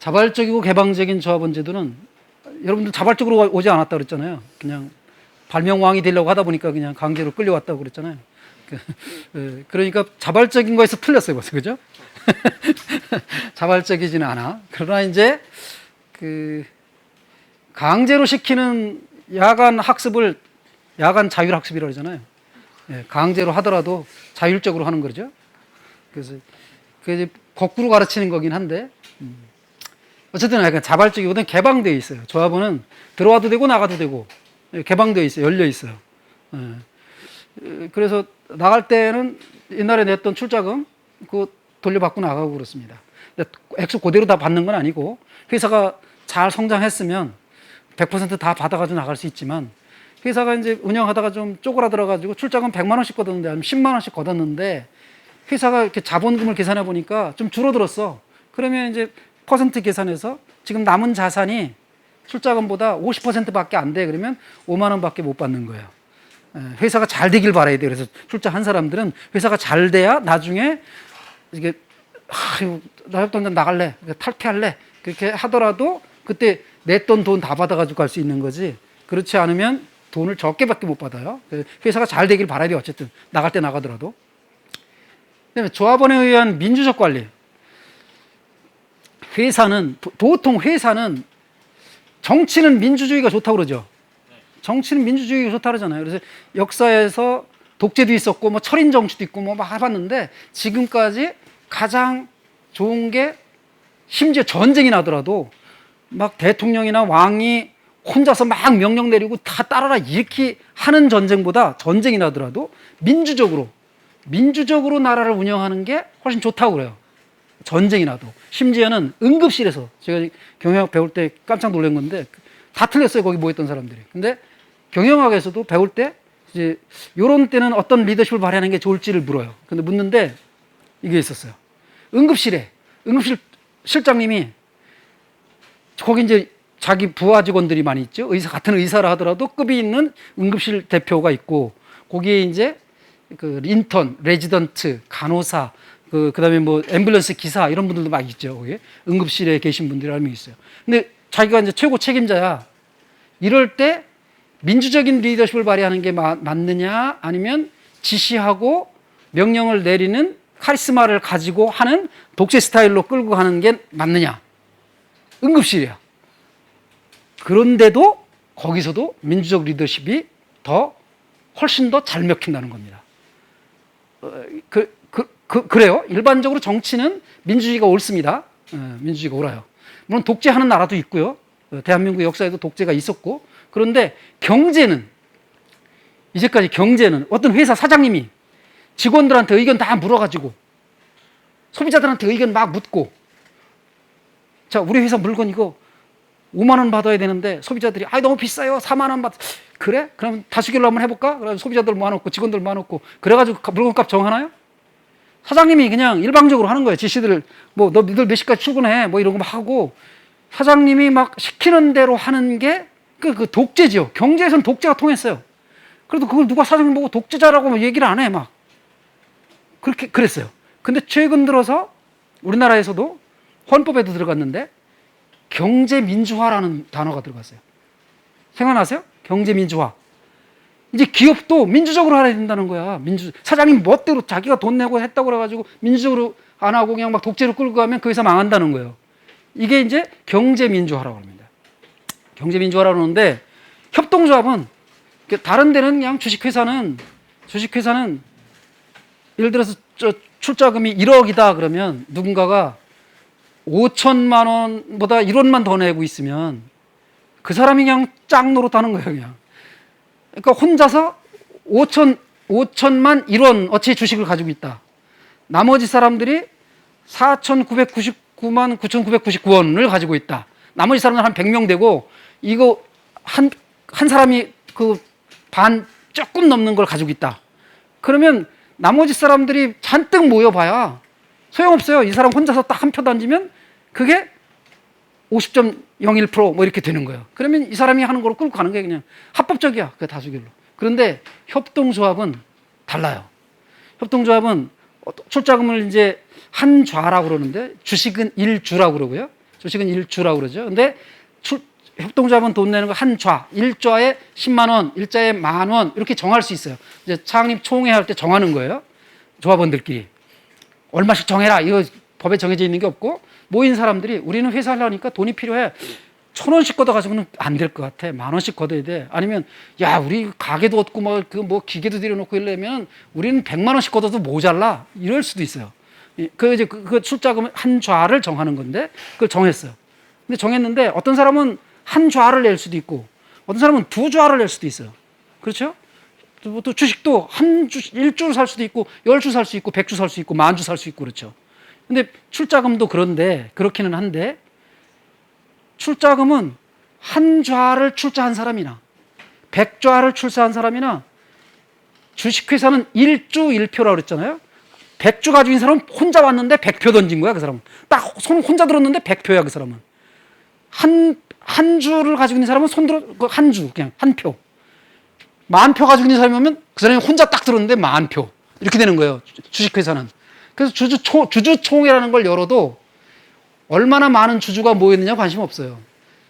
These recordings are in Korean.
자발적이고 개방적인 조합원 제도는 여러분들 자발적으로 오지 않았다 그랬잖아요. 그냥 발명왕이 되려고 하다 보니까 그냥 강제로 끌려왔다고 그랬잖아요. 그러니까 자발적인 거에서 틀렸어요, 벌써. 그죠? 자발적이지는 않아. 그러나 이제 강제로 시키는 야간 학습을 야간 자율 학습이라고 그러잖아요. 강제로 하더라도 자율적으로 하는 거죠. 그래서 이제 거꾸로 가르치는 거긴 한데, 어쨌든 약간 자발적이거든. 개방되어 있어요. 조합원은 들어와도 되고 나가도 되고 개방되어 있어요. 열려 있어요. 그래서 나갈 때는 옛날에 냈던 출자금 그거 돌려받고 나가고 그렇습니다. 액수 그대로 다 받는 건 아니고 회사가 잘 성장했으면 100% 다 받아가지고 나갈 수 있지만, 회사가 이제 운영하다가 좀 쪼그라들어가지고 출자금 100만 원씩 걷었는데 아니면 10만 원씩 걷었는데 회사가 이렇게 자본금을 계산해 보니까 좀 줄어들었어. 그러면 이제 퍼센트 계산해서 지금 남은 자산이 출자금보다 50%밖에 안 돼. 그러면 5만 원밖에 못 받는 거예요. 회사가 잘 되길 바라야 돼요. 그래서 출자한 사람들은 회사가 잘 돼야 나중에 이게 나 협동전 나갈래, 탈퇴할래 그렇게 하더라도 그때 냈던 돈 다 받아가지고 갈 수 있는 거지. 그렇지 않으면 돈을 적게밖에 못 받아요. 회사가 잘 되길 바라야 돼요. 어쨌든 나갈 때 나가더라도. 그다음에 조합원에 의한 민주적 관리. 회사는 보통 회사는 정치는 민주주의가 좋다고 그러죠. 정치는 민주주의가 좋다고 그러잖아요. 그래서 역사에서 독재도 있었고 뭐 철인 정치도 있고 뭐 막 해봤는데 지금까지 가장 좋은 게, 심지어 전쟁이 나더라도 막 대통령이나 왕이 혼자서 막 명령 내리고 다 따라라 이렇게 하는 전쟁보다, 전쟁이 나더라도 민주적으로 나라를 운영하는 게 훨씬 좋다고 그래요. 전쟁이 나도. 심지어는 응급실에서, 제가 경영학 배울 때 깜짝 놀란 건데 다 틀렸어요, 거기 모였던 사람들이. 근데 경영학에서도 배울 때 이제 요런 때는 어떤 리더십을 발휘하는 게 좋을지를 물어요. 근데 묻는데 이게 있었어요. 응급실 실장님이, 거기 이제 자기 부하 직원들이 많이 있죠. 같은 의사라 하더라도 급이 있는 응급실 대표가 있고, 거기에 이제 그 인턴, 레지던트, 간호사, 그다음에 뭐 앰뷸런스 기사 이런 분들도 막 있죠. 거기 응급실에 계신 분들이 한 명 있어요. 근데 자기가 이제 최고 책임자야. 이럴 때 민주적인 리더십을 발휘하는 게 맞느냐, 아니면 지시하고 명령을 내리는 카리스마를 가지고 하는 독재 스타일로 끌고 가는 게 맞느냐. 응급실이야. 그런데도 거기서도 민주적 리더십이 훨씬 더 잘 먹힌다는 겁니다. 그래요. 일반적으로 정치는 민주주의가 옳습니다. 민주주의가 옳아요. 물론 독재하는 나라도 있고요. 대한민국 역사에도 독재가 있었고. 그런데 이제까지 경제는 어떤 회사 사장님이 직원들한테 의견 다 물어가지고 소비자들한테 의견 막 묻고, 자, 우리 회사 물건 이거 5만 원 받아야 되는데 소비자들이 너무 비싸요. 4만 원 그래? 그럼 다수결로 한번 해볼까? 그럼 소비자들 모아놓고 직원들 모아놓고 그래가지고 물건값 정하나요? 사장님이 그냥 일방적으로 하는 거예요. 지시들을 뭐 너희들 몇 시까지 출근해 뭐 이런 거 막 하고, 사장님이 막 시키는 대로 하는 게 그 독재지요. 경제에서는 독재가 통했어요. 그래도 그걸 누가 사장님 보고 독재자라고 얘기를 안 해. 막 그랬어요. 근데 최근 들어서 우리나라에서도 헌법에도 들어갔는데 경제민주화라는 단어가 들어갔어요. 생각나세요? 경제민주화. 이제 기업도 민주적으로 해야 된다는 거야. 사장님 멋대로 자기가 돈 내고 했다고 그래가지고 민주적으로 안 하고 그냥 막 독재로 끌고 가면 그 회사 망한다는 거예요. 이게 이제 경제민주화라고 합니다. 경제민주화라고 하는데, 협동조합은 다른 데는 그냥 주식회사는 예를 들어서 출자금이 1억이다 그러면 누군가가 5천만 원보다 1원만 더 내고 있으면 그 사람이 그냥 짱 노릇하는 거예요, 그냥. 그러니까 혼자서 5천만 1원 어치 주식을 가지고 있다. 나머지 사람들이 4,999만 9,999원을 가지고 있다. 나머지 사람들 한 100명 되고, 이거 한 사람이 그 반 조금 넘는 걸 가지고 있다. 그러면 나머지 사람들이 잔뜩 모여봐야 소용없어요. 이 사람 혼자서 딱 한 표 던지면 그게 50.01% 뭐 이렇게 되는 거예요. 그러면 이 사람이 하는 거로 끌고 가는 거예요. 그냥 합법적이야. 그 다수결로. 그런데 협동조합은 달라요. 협동조합은 출자금을 이제 한 좌라고 그러는데 주식은 1주라고 그러고요. 주식은 일주라고 그러죠. 근데 협동조합은 돈 내는 거 한 좌, 1좌에 10만 원, 1좌에 10,000원 이렇게 정할 수 있어요. 이제 창립 총회 할 때 정하는 거예요. 조합원들끼리. 얼마씩 정해라. 이거 법에 정해져 있는 게 없고 모인 사람들이 우리는 회사 하려니까 돈이 필요해. 1,000원씩 걷어가지고는 안 될 것 같아. 10,000원씩 걷어야 돼. 아니면 야 우리 가게도 없고 뭐 기계도 들여놓고 이러면 우리는 100만 원씩 걷어도 모자라. 이럴 수도 있어요. 이제 그 출자금 한 좌를 정하는 건데 그걸 정했어요. 근데 정했는데 어떤 사람은 한 좌를 낼 수도 있고 어떤 사람은 두 좌를 낼 수도 있어요. 그렇죠? 또 주식도 한 주, 1주를 살 수도 있고 10주 살 수 있고 100주 살 수 있고 10,000주 살 수 있고 그렇죠. 근데 출자금도 그런데 그렇기는 한데 출자금은 한 좌를 출자한 사람이나 100좌를 출자한 사람이나 주식회사는 1주 1표라고 그랬잖아요. 100주 가지고 있는 사람은 혼자 왔는데 100표 던진 거야, 그 사람은. 딱 손 혼자 들었는데 100표야, 그 사람은. 한 주를 가지고 있는 사람은 손 들어, 한 주, 그냥 한 표. 10,000표 가지고 있는 사람이 오면 그 사람이 혼자 딱 들었는데 10,000표. 이렇게 되는 거예요, 주식회사는. 그래서 주주총회라는 걸 열어도 얼마나 많은 주주가 모였느냐 관심 없어요.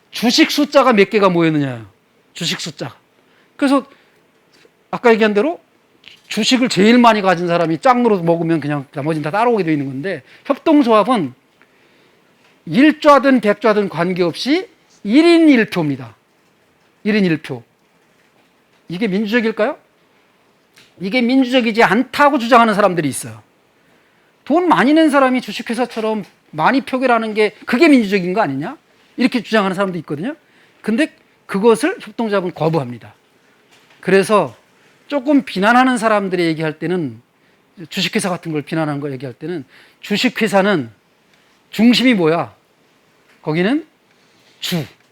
주식 숫자가 몇 개가 모였느냐, 주식 숫자. 그래서 아까 얘기한 대로 주식을 제일 많이 가진 사람이 짱으로 먹으면 그냥 나머지는 다 따라오게 되어 있는 건데 협동조합은 1좌든 100좌든 관계없이 1인 1표입니다. 1인 1표. 이게 민주적일까요? 이게 민주적이지 않다고 주장하는 사람들이 있어요. 돈 많이 낸 사람이 주식회사처럼 많이 표결하는 게 그게 민주적인 거 아니냐? 이렇게 주장하는 사람도 있거든요. 근데 그것을 협동조합은 거부합니다. 그래서 조금 비난하는 사람들이 얘기할 때는 주식회사 같은 걸 비난하는 걸 얘기할 때는 주식회사는 중심이 뭐야? 거기는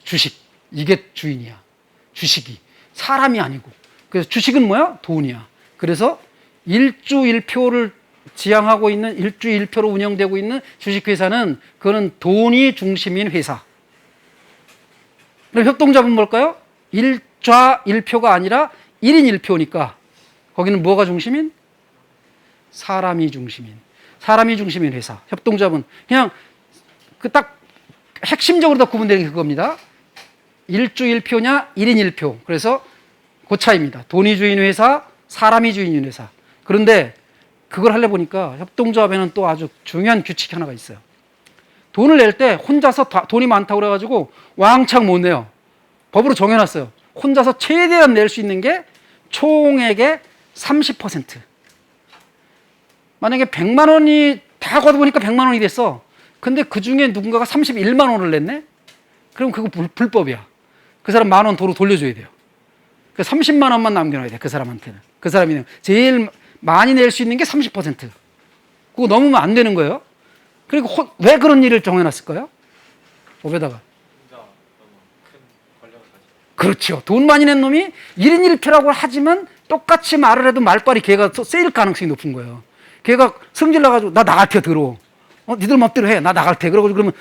주식. 이게 주인이야. 주식이. 사람이 아니고. 그래서 주식은 뭐야? 돈이야. 그래서 1주 1표를 지향하고 있는 1주 1표로 운영되고 있는 주식회사는 그거는 돈이 중심인 회사. 그럼 협동조합은 뭘까요? 1좌 1표가 아니라 1인 1표니까 거기는 뭐가 중심인? 사람이 중심인. 사람이 중심인 회사. 협동조합은 그냥 그 딱 핵심적으로 다 구분되는 게 그겁니다. 1주 1표냐 1인 1표. 그래서 그 차이입니다. 돈이 주인 회사, 사람이 주인인 회사. 그런데 그걸 하려 보니까 협동조합에는 또 아주 중요한 규칙이 하나가 있어요. 돈을 낼 때 혼자서 돈이 많다고 그래가지고 왕창 못 내요. 법으로 정해놨어요. 혼자서 최대한 낼 수 있는 게 총액의 30%. 만약에 100만 원이 다 걷어보니까 100만 원이 됐어. 근데 그 중에 누군가가 31만 원을 냈네? 그럼 그거 불법이야. 그 사람 10,000원 도로 돌려줘야 돼요. 그 30만 원만 남겨놔야 돼, 그 사람한테는. 그 사람이 제일 많이 낼 수 있는 게 30%. 그거 넘으면 안 되는 거예요. 그리고 왜 그런 일을 정해놨을까요? 법에다가. 그렇죠. 돈 많이 낸 놈이 1인 1표라고 하지만 똑같이 말을 해도 말빨이 걔가 세일 가능성이 높은 거예요. 걔가 성질 나가지고 나 나갈 테 들어. 니들 멋대로 해. 나 나갈 테. 그러고 그러면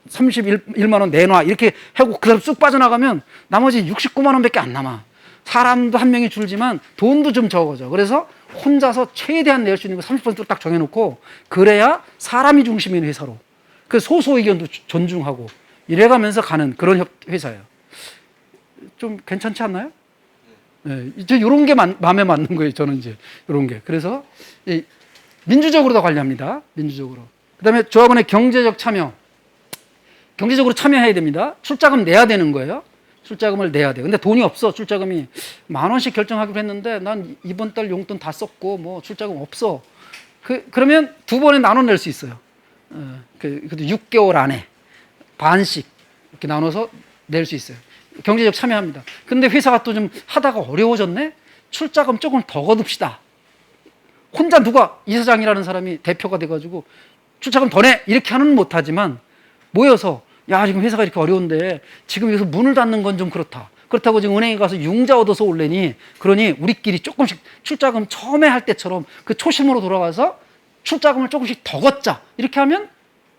31만 원 내놔. 이렇게 하고 그 사람 쑥 빠져나가면 나머지 69만 원밖에 안 남아. 사람도 한 명이 줄지만 돈도 좀 적어져. 그래서 혼자서 최대한 낼 수 있는 거 30%로 딱 정해놓고 그래야 사람이 중심인 회사로 그 소수 의견도 존중하고 이래가면서 가는 그런 회사예요. 좀 괜찮지 않나요? 네, 이제 이런 게 마음에 맞는 거예요. 저는 이제 이런 게. 그래서 민주적으로 다 관리합니다. 민주적으로. 그다음에 조합원의 경제적 참여. 경제적으로 참여해야 됩니다. 출자금 내야 되는 거예요. 출자금을 내야 돼. 근데 돈이 없어. 출자금이 10,000원씩 결정하기로 했는데 난 이번 달 용돈 다 썼고 뭐 출자금 없어. 그러면 두 번에 나눠 낼 수 있어요. 그래도 6개월 안에 반씩 이렇게 나눠서 낼 수 있어요. 경제적 참여합니다. 근데 회사가 또 좀 하다가 어려워졌네? 출자금 조금 더 거둡시다. 혼자 누가 이사장이라는 사람이 대표가 돼가지고 출자금 더 내! 이렇게 하는 못하지만 모여서 야 지금 회사가 이렇게 어려운데 지금 여기서 문을 닫는 건 좀 그렇다. 그렇다고 지금 은행에 가서 융자 얻어서 올래니 그러니 우리끼리 조금씩 출자금 처음에 할 때처럼 그 초심으로 돌아가서 출자금을 조금씩 더 걷자. 이렇게 하면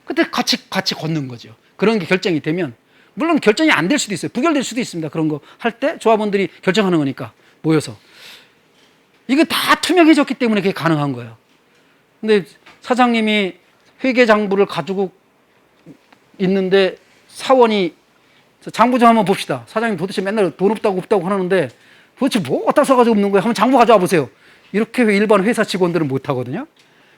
그때 같이 걷는 거죠. 그런 게 결정이 되면 물론 결정이 안 될 수도 있어요. 부결될 수도 있습니다. 그런 거 할 때 조합원들이 결정하는 거니까 모여서. 이거 다 투명해졌기 때문에 그게 가능한 거예요. 근데 사장님이 회계장부를 가지고 있는데 사원이 장부 좀 한번 봅시다. 사장님 도대체 맨날 돈 없다고 없다고 하는데 도대체 뭐 어디다 써가지고 없는 거예요? 한번 장부 가져와 보세요. 이렇게 일반 회사 직원들은 못 하거든요.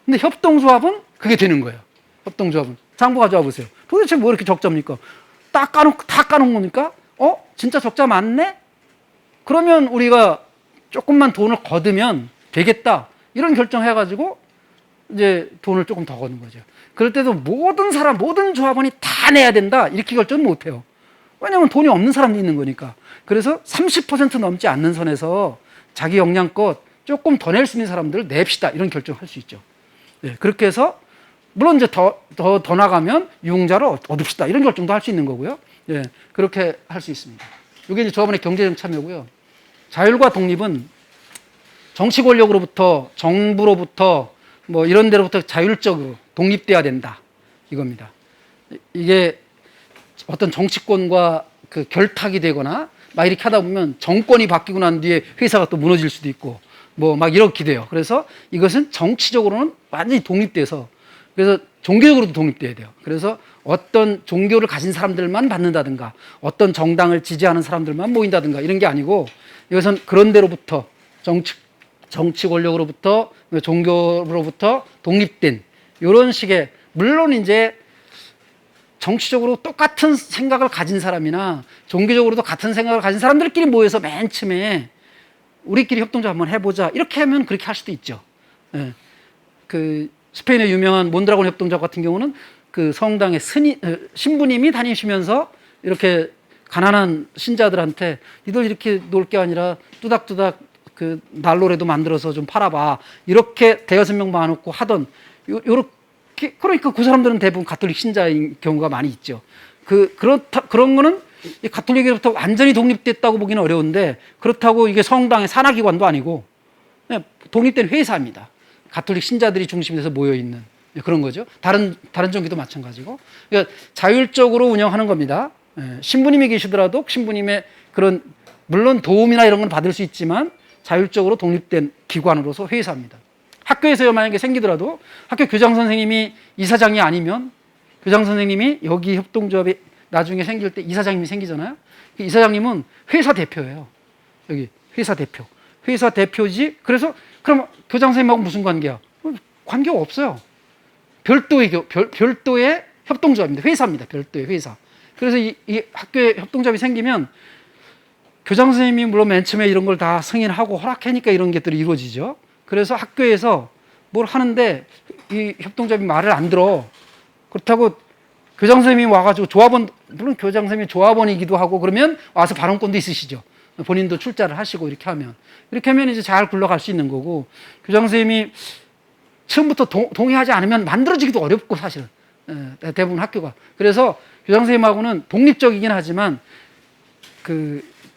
근데 협동조합은 그게 되는 거예요. 협동조합은 장부 가져와 보세요. 도대체 뭐 이렇게 적자입니까? 딱 까놓고 다 까놓은 거니까 진짜 적자 많네? 그러면 우리가 조금만 돈을 거두면 되겠다. 이런 결정해가지고 이제 돈을 조금 더 거는 거죠. 그럴 때도 모든 사람, 모든 조합원이 다 내야 된다. 이렇게 결정은 못 해요. 왜냐하면 돈이 없는 사람도 있는 거니까. 그래서 30% 넘지 않는 선에서 자기 역량껏 조금 더 낼 수 있는 사람들을 냅시다. 이런 결정을 할 수 있죠. 네, 그렇게 해서 물론 이제 더 나가면 유흥자를 얻읍시다. 이런 결정도 할 수 있는 거고요. 예, 그렇게 할 수 있습니다. 이게 이제 조합원의 경제적 참여고요. 자율과 독립은 정치 권력으로부터, 정부로부터, 뭐 이런 데로부터 자율적으로 독립돼야 된다. 이겁니다. 이게 어떤 정치권과 그 결탁이 되거나 막 이렇게 하다 보면 정권이 바뀌고 난 뒤에 회사가 또 무너질 수도 있고 뭐 막 이렇게 돼요. 그래서 이것은 정치적으로는 완전히 독립돼서 그래서 종교적으로도 독립돼야 돼요. 그래서 어떤 종교를 가진 사람들만 받는다든가 어떤 정당을 지지하는 사람들만 모인다든가 이런 게 아니고 이것은 그런 데로부터 정치 권력으로부터 종교로부터 독립된 이런 식의 물론 이제 정치적으로 똑같은 생각을 가진 사람이나 종교적으로도 같은 생각을 가진 사람들끼리 모여서 맨 처음에 우리끼리 협동조합 한번 해보자 이렇게 하면 그렇게 할 수도 있죠. 예. 그 스페인의 유명한 몬드라곤 협동조합 같은 경우는 그 성당의 신부님이 다니시면서 이렇게 가난한 신자들한테 니들 이렇게 놀 게 아니라 뚜닥뚜닥 그 난로라도 만들어서 좀 팔아봐 이렇게 대여섯 명 모아놓고 하던 요렇게 그러니까 그 사람들은 대부분 가톨릭 신자인 경우가 많이 있죠. 그런 거는 이 가톨릭으로부터 완전히 독립됐다고 보기는 어려운데 그렇다고 이게 성당의 산하기관도 아니고 그냥 독립된 회사입니다. 가톨릭 신자들이 중심에서 모여 있는 그런 거죠. 다른 종교도 마찬가지고 그러니까 자율적으로 운영하는 겁니다. 신부님이 계시더라도 신부님의 그런 물론 도움이나 이런 건 받을 수 있지만 자율적으로 독립된 기관으로서 회사입니다. 학교에서 만약에 생기더라도 학교 교장 선생님이 이사장이 아니면 교장 선생님이 여기 협동조합이 나중에 생길 때 이사장님이 생기잖아요. 이사장님은 회사 대표예요. 여기 회사 대표. 회사 대표지. 그래서 그럼 교장 선생님하고 무슨 관계야? 관계가 없어요. 별도의 협동조합입니다. 회사입니다. 별도의 회사. 그래서 이 학교에 협동조합이 생기면 교장 선생님이 물론 맨 처음에 이런 걸 다 승인하고 허락하니까 이런 것들이 이루어지죠. 그래서 학교에서 뭘 하는데 이 협동조합이 말을 안 들어. 그렇다고 교장 선생님이 와가지고 조합원, 물론 교장 선생님이 조합원이기도 하고 그러면 와서 발언권도 있으시죠. 본인도 출자를 하시고 이렇게 하면 이제 잘 굴러갈 수 있는 거고 교장 선생님이 처음부터 동의하지 않으면 만들어지기도 어렵고 사실은 대부분 학교가. 그래서 교장 선생님하고는 독립적이긴 하지만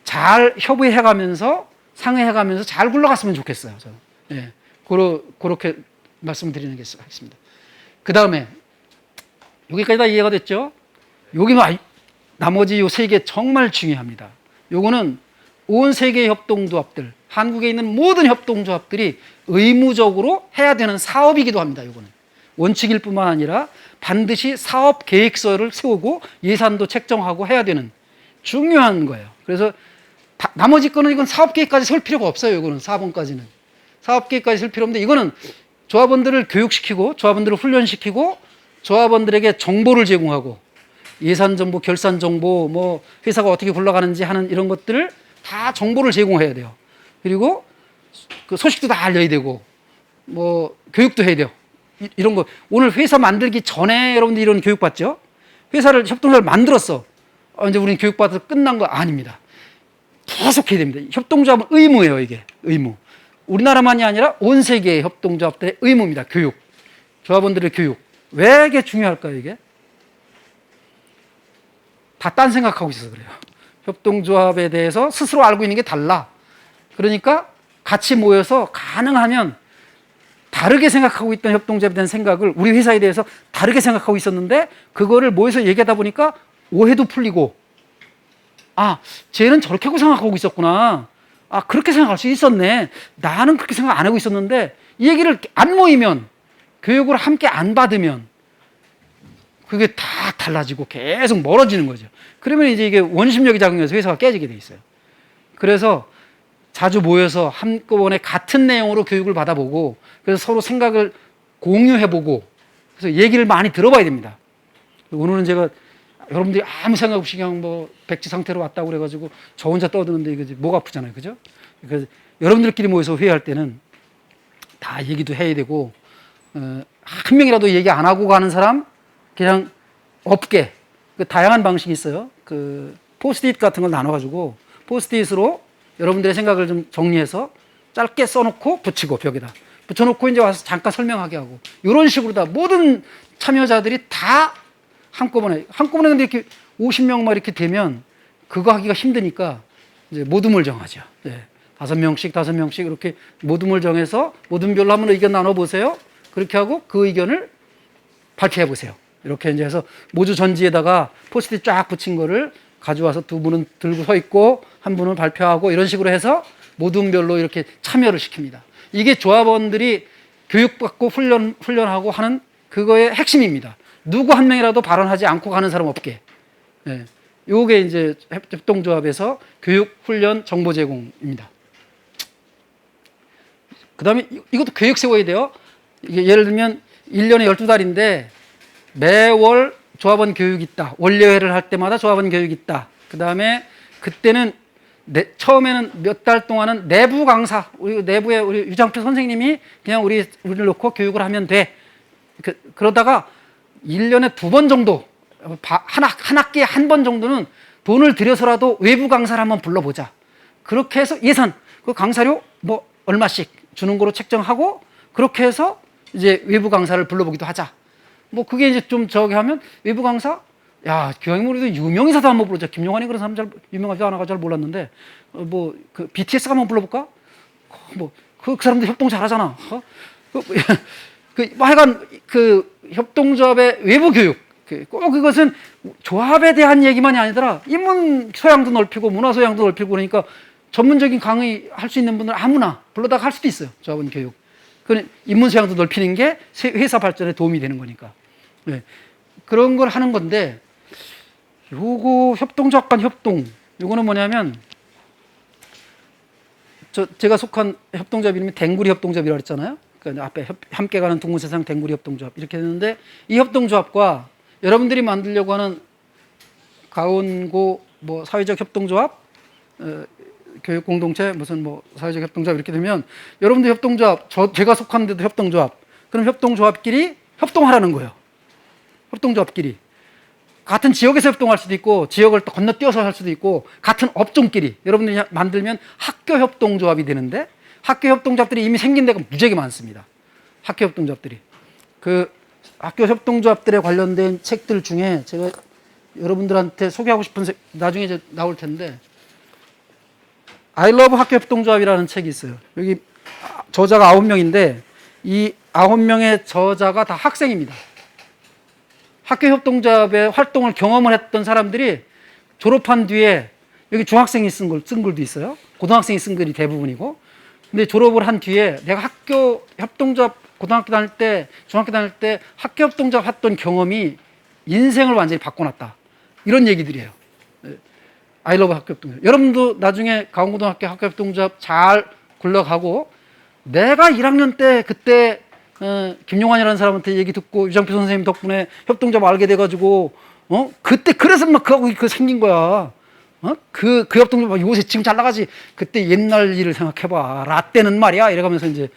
잘 협의해가면서 상의해가면서 잘 굴러갔으면 좋겠어요. 저는. 예, 그렇게 말씀드리는 게 있습니다. 그 다음에 여기까지 다 이해가 됐죠? 여기 나머지 요 세 개 정말 중요합니다. 요거는 온 세계의 협동조합들, 한국에 있는 모든 협동조합들이 의무적으로 해야 되는 사업이기도 합니다. 요거는 원칙일 뿐만 아니라 반드시 사업 계획서를 세우고 예산도 책정하고 해야 되는 중요한 거예요. 그래서 나머지 거는 이건 사업 계획까지 세울 필요가 없어요. 이거는 4번까지는 사업 계획까지 세울 필요 없는데 이거는 조합원들을 교육시키고 조합원들을 훈련시키고 조합원들에게 정보를 제공하고 예산 정보, 결산 정보, 뭐 회사가 어떻게 굴러가는지 하는 이런 것들을 다 정보를 제공해야 돼요. 그리고 그 소식도 다 알려야 되고 뭐 교육도 해야 돼요. 이런 거 오늘 회사 만들기 전에 여러분들 이런 교육 받죠? 회사를 협동조합을 만들었어. 이제 우리는 교육받아서 끝난 거 아닙니다. 계속 해야 됩니다. 협동조합은 의무예요. 이게 의무. 우리나라만이 아니라 온 세계의 협동조합들의 의무입니다. 교육. 조합원들의 교육. 왜 이게 중요할까요? 이게 다 딴 생각하고 있어서 그래요. 협동조합에 대해서 스스로 알고 있는 게 달라. 그러니까 같이 모여서 가능하면 다르게 생각하고 있던 협동조합에 대한 생각을 우리 회사에 대해서 다르게 생각하고 있었는데 그거를 모여서 얘기하다 보니까 오해도 풀리고 쟤는 저렇게 하고 생각하고 있었구나. 그렇게 생각할 수 있었네. 나는 그렇게 생각 안 하고 있었는데 이 얘기를 안 모이면 교육을 함께 안 받으면 그게 다 달라지고 계속 멀어지는 거죠. 그러면 이제 이게 원심력이 작용해서 회사가 깨지게 돼 있어요. 그래서 자주 모여서 한꺼번에 같은 내용으로 교육을 받아보고, 그래서 서로 생각을 공유해보고, 그래서 얘기를 많이 들어봐야 됩니다. 오늘은 제가 여러분들이 아무 생각 없이 그냥 뭐 백지 상태로 왔다고 그래가지고 저 혼자 떠드는데 이거 목 아프잖아요. 그죠? 그래서 여러분들끼리 모여서 회의할 때는 다 얘기도 해야 되고, 한 명이라도 얘기 안 하고 가는 사람 그냥 없게, 그 다양한 방식이 있어요. 그 포스트잇 같은 걸 나눠가지고 포스트잇으로 여러분들의 생각을 좀 정리해서 짧게 써놓고 붙이고, 벽에다 붙여놓고 이제 와서 잠깐 설명하게 하고, 이런 식으로 다 모든 참여자들이 다 한꺼번에 근데 이렇게 50명 막 이렇게 되면 그거 하기가 힘드니까 이제 모둠을 정하죠. 네. 5명씩 이렇게 모둠을 정해서 모둠별로 한번 의견 나눠보세요. 그렇게 하고 그 의견을 발표해 보세요. 이렇게 이제 해서 모주 전지에다가 포스트잇 쫙 붙인 거를 가져와서 두 분은 들고 서 있고 한 분은 발표하고, 이런 식으로 해서 모둠별로 이렇게 참여를 시킵니다. 이게 조합원들이 교육받고 훈련하고 하는 그거의 핵심입니다. 누구 한 명이라도 발언하지 않고 가는 사람 없게. 예. 요게 이제 협동조합에서 교육, 훈련, 정보 제공입니다. 그 다음에 이것도 계획 세워야 돼요. 이게 예를 들면 1년에 12달인데 매월 조합원 교육이 있다. 원래회를 할 때마다 조합원 교육이 있다. 그 다음에 그때는 처음에는 몇 달 동안은 내부 강사, 우리 내부에 우리 유장표 선생님이 그냥 우리를 놓고 교육을 하면 돼. 그러다가 1년에 2번 정도, 한 학기에 한 번 정도는 돈을 들여서라도 외부 강사를 한번 불러보자. 그렇게 해서 예산, 그 강사료 뭐 얼마씩 주는 거로 책정하고, 그렇게 해서 이제 외부 강사를 불러보기도 하자. 뭐 그게 이제 좀 저기 하면 외부 강사, 야, 기왕이면 우리도 유명인사도 한번 불러자. 김용환이 그런 사람 잘 유명하지 않아가 잘 몰랐는데, 뭐 그 BTS 한번 불러볼까? 뭐 그 사람들 협동 잘하잖아. 뭐 하여간 그 협동조합의 외부 교육, 꼭 이것은 조합에 대한 얘기만이 아니더라. 인문 소양도 넓히고 문화 소양도 넓히고, 그러니까 전문적인 강의 할 수 있는 분들 아무나 불러다가 할 수도 있어요. 조합원 교육. 그 인문 소양도 넓히는 게 회사 발전에 도움이 되는 거니까. 네. 그런 걸 하는 건데, 요거 협동조합 간 협동, 요거는 뭐냐면, 제가 속한 협동조합 이름이 댕구리 협동조합이라고 했잖아요. 그러니까 앞에 함께 가는 둥근 세상 댕구리 협동조합 이렇게 되는데, 이 협동조합과 여러분들이 만들려고 하는 가온고 뭐 사회적 협동조합, 교육 공동체 무슨 뭐 사회적 협동조합 이렇게 되면, 여러분들 협동조합, 제가 속한 데도 협동조합, 그럼 협동조합끼리 협동하라는 거예요. 협동조합끼리 같은 지역에서 협동할 수도 있고, 지역을 또 건너뛰어서 할 수도 있고, 같은 업종끼리 여러분들이 만들면 학교 협동조합이 되는데, 학교 협동조합들이 이미 생긴 데가 무지하게 많습니다. 학교 협동조합들이. 그 학교 협동조합들에 관련된 책들 중에 제가 여러분들한테 소개하고 싶은 나중에 이제 나올 텐데, I love 학교 협동조합이라는 책이 있어요. 여기 저자가 9명인데 이 9명의 저자가 다 학생입니다. 학교 협동조합의 활동을 경험을 했던 사람들이 졸업한 뒤에, 여기 중학생이 쓴 글도 있어요. 고등학생이 쓴 글이 대부분이고, 근데 졸업을 한 뒤에 내가 학교 협동조합 고등학교 다닐 때, 중학교 다닐 때 학교 협동조합 했던 경험이 인생을 완전히 바꿔놨다. 이런 얘기들이에요. I love 학교 협동조합. 여러분도 나중에 강원고등학교 학교 협동조합 잘 굴러가고, 내가 1학년 때 그때 김용환이라는 사람한테 얘기 듣고 유장표 선생님 덕분에 협동조합 알게 돼가지고, 그때 그래서 막 그거 생긴 거야. 그 협동조합 요새 지금 잘 나가지. 그때 옛날 일을 생각해봐. 라떼는 말이야. 이래가면서 이제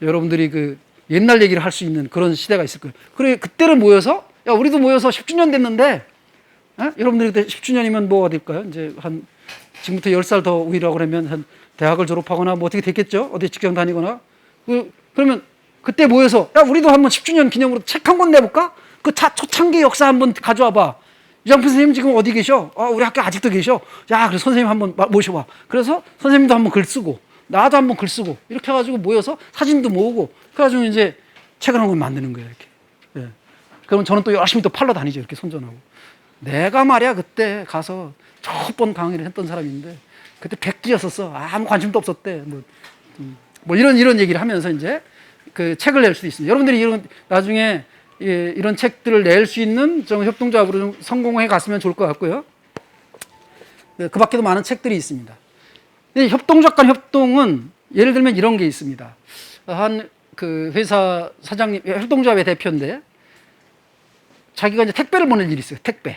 여러분들이 그 옛날 얘기를 할 수 있는 그런 시대가 있을 거예요. 그래, 그때를 모여서, 야, 우리도 모여서 10주년 됐는데, 여러분들이 그때 10주년이면 뭐가 될까요? 이제 지금부터 10살 더 우리라고 그러면 한 대학을 졸업하거나 뭐 어떻게 됐겠죠? 어디 직장 다니거나. 그러면 그때 모여서, 야, 우리도 한번 10주년 기념으로 책 한 권 내볼까? 그 초창기 역사 한번 가져와 봐. 유장표 선생님 지금 어디 계셔? 우리 학교 아직도 계셔. 야, 그래서 선생님 한번 모셔봐. 그래서 선생님도 한번 글 쓰고, 나도 한번 글 쓰고, 이렇게 해가지고 모여서 사진도 모으고, 그래가지고 이제 책을 한 권 만드는 거예요, 이렇게. 예. 그러면 저는 또 열심히 또 팔러 다니죠, 이렇게 선전하고. 내가 말이야, 그때 가서 첫 번 강의를 했던 사람인데, 그때 백지였었어. 아무 관심도 없었대. 뭐 이런 얘기를 하면서 이제 그 책을 낼 수도 있습니다. 여러분들이 이런 나중에 예, 이런 책들을 낼 수 있는 좀 협동조합으로 좀 성공해 갔으면 좋을 것 같고요. 네, 그 밖에도 많은 책들이 있습니다. 협동조합 간 협동은 예를 들면 이런 게 있습니다. 한 그 회사 사장님, 협동조합의 대표인데 자기가 이제 택배를 보낼 일이 있어요. 택배.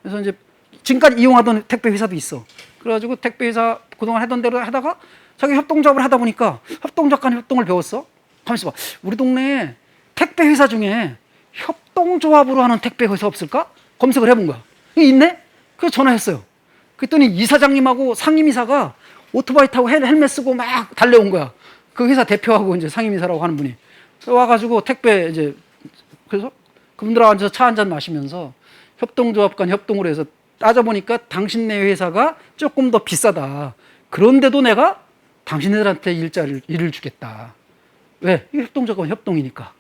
그래서 이제 지금까지 이용하던 택배 회사도 있어. 그래가지고 택배 회사 그동안 하던 대로 하다가 자기 협동조합을 하다 보니까 협동조합 간 협동을 배웠어. 가만있어 봐. 우리 동네에 택배 회사 중에 협동조합으로 하는 택배 회사 없을까? 검색을 해본 거야. 이게 있네? 그래서 전화했어요. 그랬더니 이사장님하고 상임이사가 오토바이 타고 헬멧 쓰고 막 달려온 거야. 그 회사 대표하고 이제 상임이사라고 하는 분이. 와가지고 택배 이제, 그래서 그분들하고 앉아서 차 한잔 마시면서 협동조합 간 협동으로 해서 따져보니까 당신네 회사가 조금 더 비싸다. 그런데도 내가 당신네들한테 일을 주겠다. 왜? 이게 협동조합 간 협동이니까.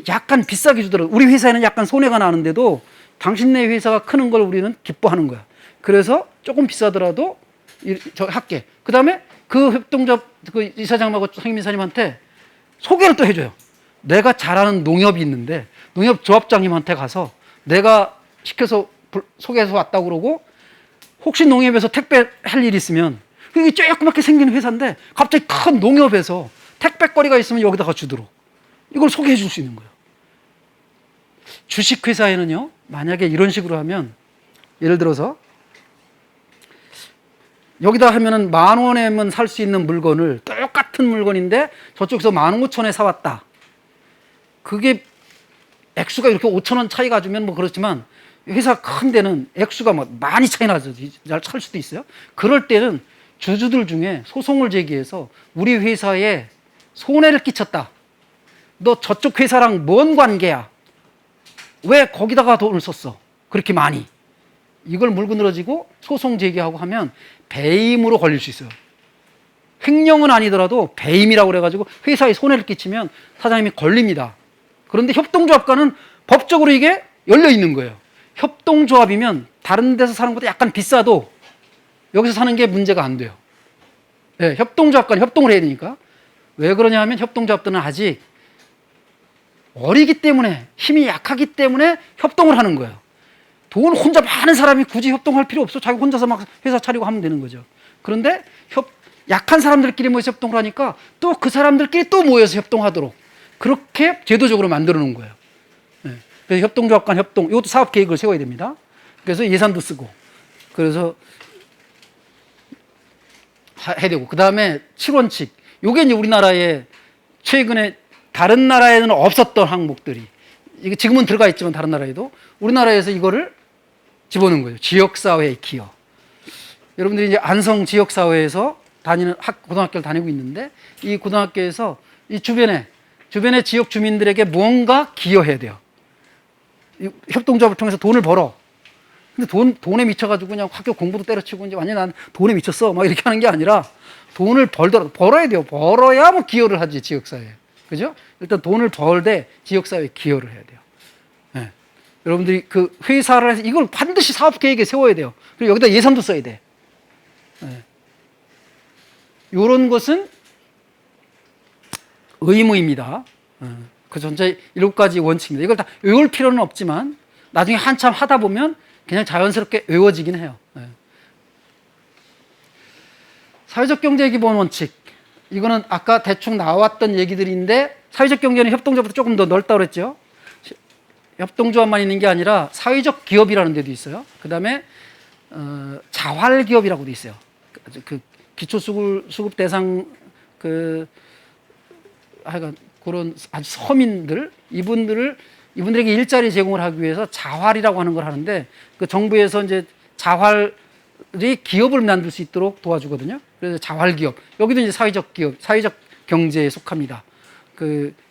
약간 비싸게 주더라도 우리 회사에는 약간 손해가 나는데도 당신네 회사가 크는 걸 우리는 기뻐하는 거야. 그래서 조금 비싸더라도 저 할게. 그 다음에 그 협동조합 그 이사장하고 상임이사님한테 소개를 또 해줘요. 내가 잘하는 농협이 있는데 농협 조합장님한테 가서 내가 시켜서 소개해서 왔다고 그러고 혹시 농협에서 택배 할 일 있으면 그게 조그맣게 생긴 회사인데 갑자기 큰 농협에서 택배거리가 있으면 여기다가 주도록 이걸 소개해 줄 수 있는 거예요. 주식회사에는요, 만약에 이런 식으로 하면 예를 들어서 여기다 하면은 10,000원에만 살 수 있는 물건을 똑같은 물건인데 저쪽에서 15,000원에 사왔다. 그게 액수가 이렇게 5,000원 차이가 주면 뭐 그렇지만 회사 큰 데는 액수가 뭐 많이 차이 나죠. 잘 찰 수도 있어요. 그럴 때는 주주들 중에 소송을 제기해서 우리 회사에 손해를 끼쳤다. 너 저쪽 회사랑 뭔 관계야? 왜 거기다가 돈을 썼어? 그렇게 많이. 이걸 물고 늘어지고 소송 제기하고 하면 배임으로 걸릴 수 있어요. 횡령은 아니더라도 배임이라고 그래가지고 회사에 손해를 끼치면 사장님이 걸립니다. 그런데 협동조합과는 법적으로 이게 열려 있는 거예요. 협동조합이면 다른 데서 사는 것보다 약간 비싸도 여기서 사는 게 문제가 안 돼요. 네, 협동조합과는 협동을 해야 되니까. 왜 그러냐 하면 협동조합들은 아직 어리기 때문에 힘이 약하기 때문에 협동을 하는 거예요. 돈 혼자 많은 사람이 굳이 협동할 필요 없어. 자기 혼자서 막 회사 차리고 하면 되는 거죠. 그런데 약한 사람들끼리 모여서 협동을 하니까 또 그 사람들끼리 또 모여서 협동하도록 그렇게 제도적으로 만들어 놓은 거예요. 네. 그래서 협동조합 간 협동, 이것도 사업 계획을 세워야 됩니다. 그래서 예산도 쓰고 그래서 해야 되고 그 다음에 7원칙. 요게 이제 우리나라에 최근에 다른 나라에는 없었던 항목들이 이게 지금은 들어가 있지만 다른 나라에도 우리나라에서 이거를 집어넣은 거예요. 지역사회의 기여. 여러분들이 이제 안성 지역사회에서 다니는 고등학교를 다니고 있는데 이 고등학교에서 이 주변에 지역 주민들에게 무언가 기여해야 돼요. 협동조합을 통해서 돈을 벌어. 근데 돈에 미쳐가지고 그냥 학교 공부도 때려치고 이제 완전 난 돈에 미쳤어. 막 이렇게 하는 게 아니라 돈을 벌어야 돼요. 벌어야 뭐 기여를 하지, 지역사회에. 그죠? 일단 돈을 벌되 지역사회에 기여를 해야 돼요. 네. 여러분들이 그 회사를 해서 이걸 반드시 사업 계획에 세워야 돼요. 그리고 여기다 예산도 써야 돼. 네. 이런 것은 의무입니다. 그 전체 7가지 원칙입니다. 이걸 다 외울 필요는 없지만 나중에 한참 하다 보면 그냥 자연스럽게 외워지긴 해요. 네. 사회적 경제의 기본 원칙. 이거는 아까 대충 나왔던 얘기들인데 사회적 경제는 협동조합보다 조금 더 넓다고 그랬죠. 협동조합만 있는 게 아니라 사회적 기업이라는 데도 있어요. 그 다음에 자활기업이라고도 있어요. 그 기초수급 대상 하여간 그런 아주 서민들 이분들에게 일자리 제공을 하기 위해서 자활이라고 하는 걸 하는데 그 정부에서 이제 자활이 기업을 만들 수 있도록 도와주거든요. 그래서 자활기업 여기도 이제 사회적 기업, 사회적 경제에 속합니다.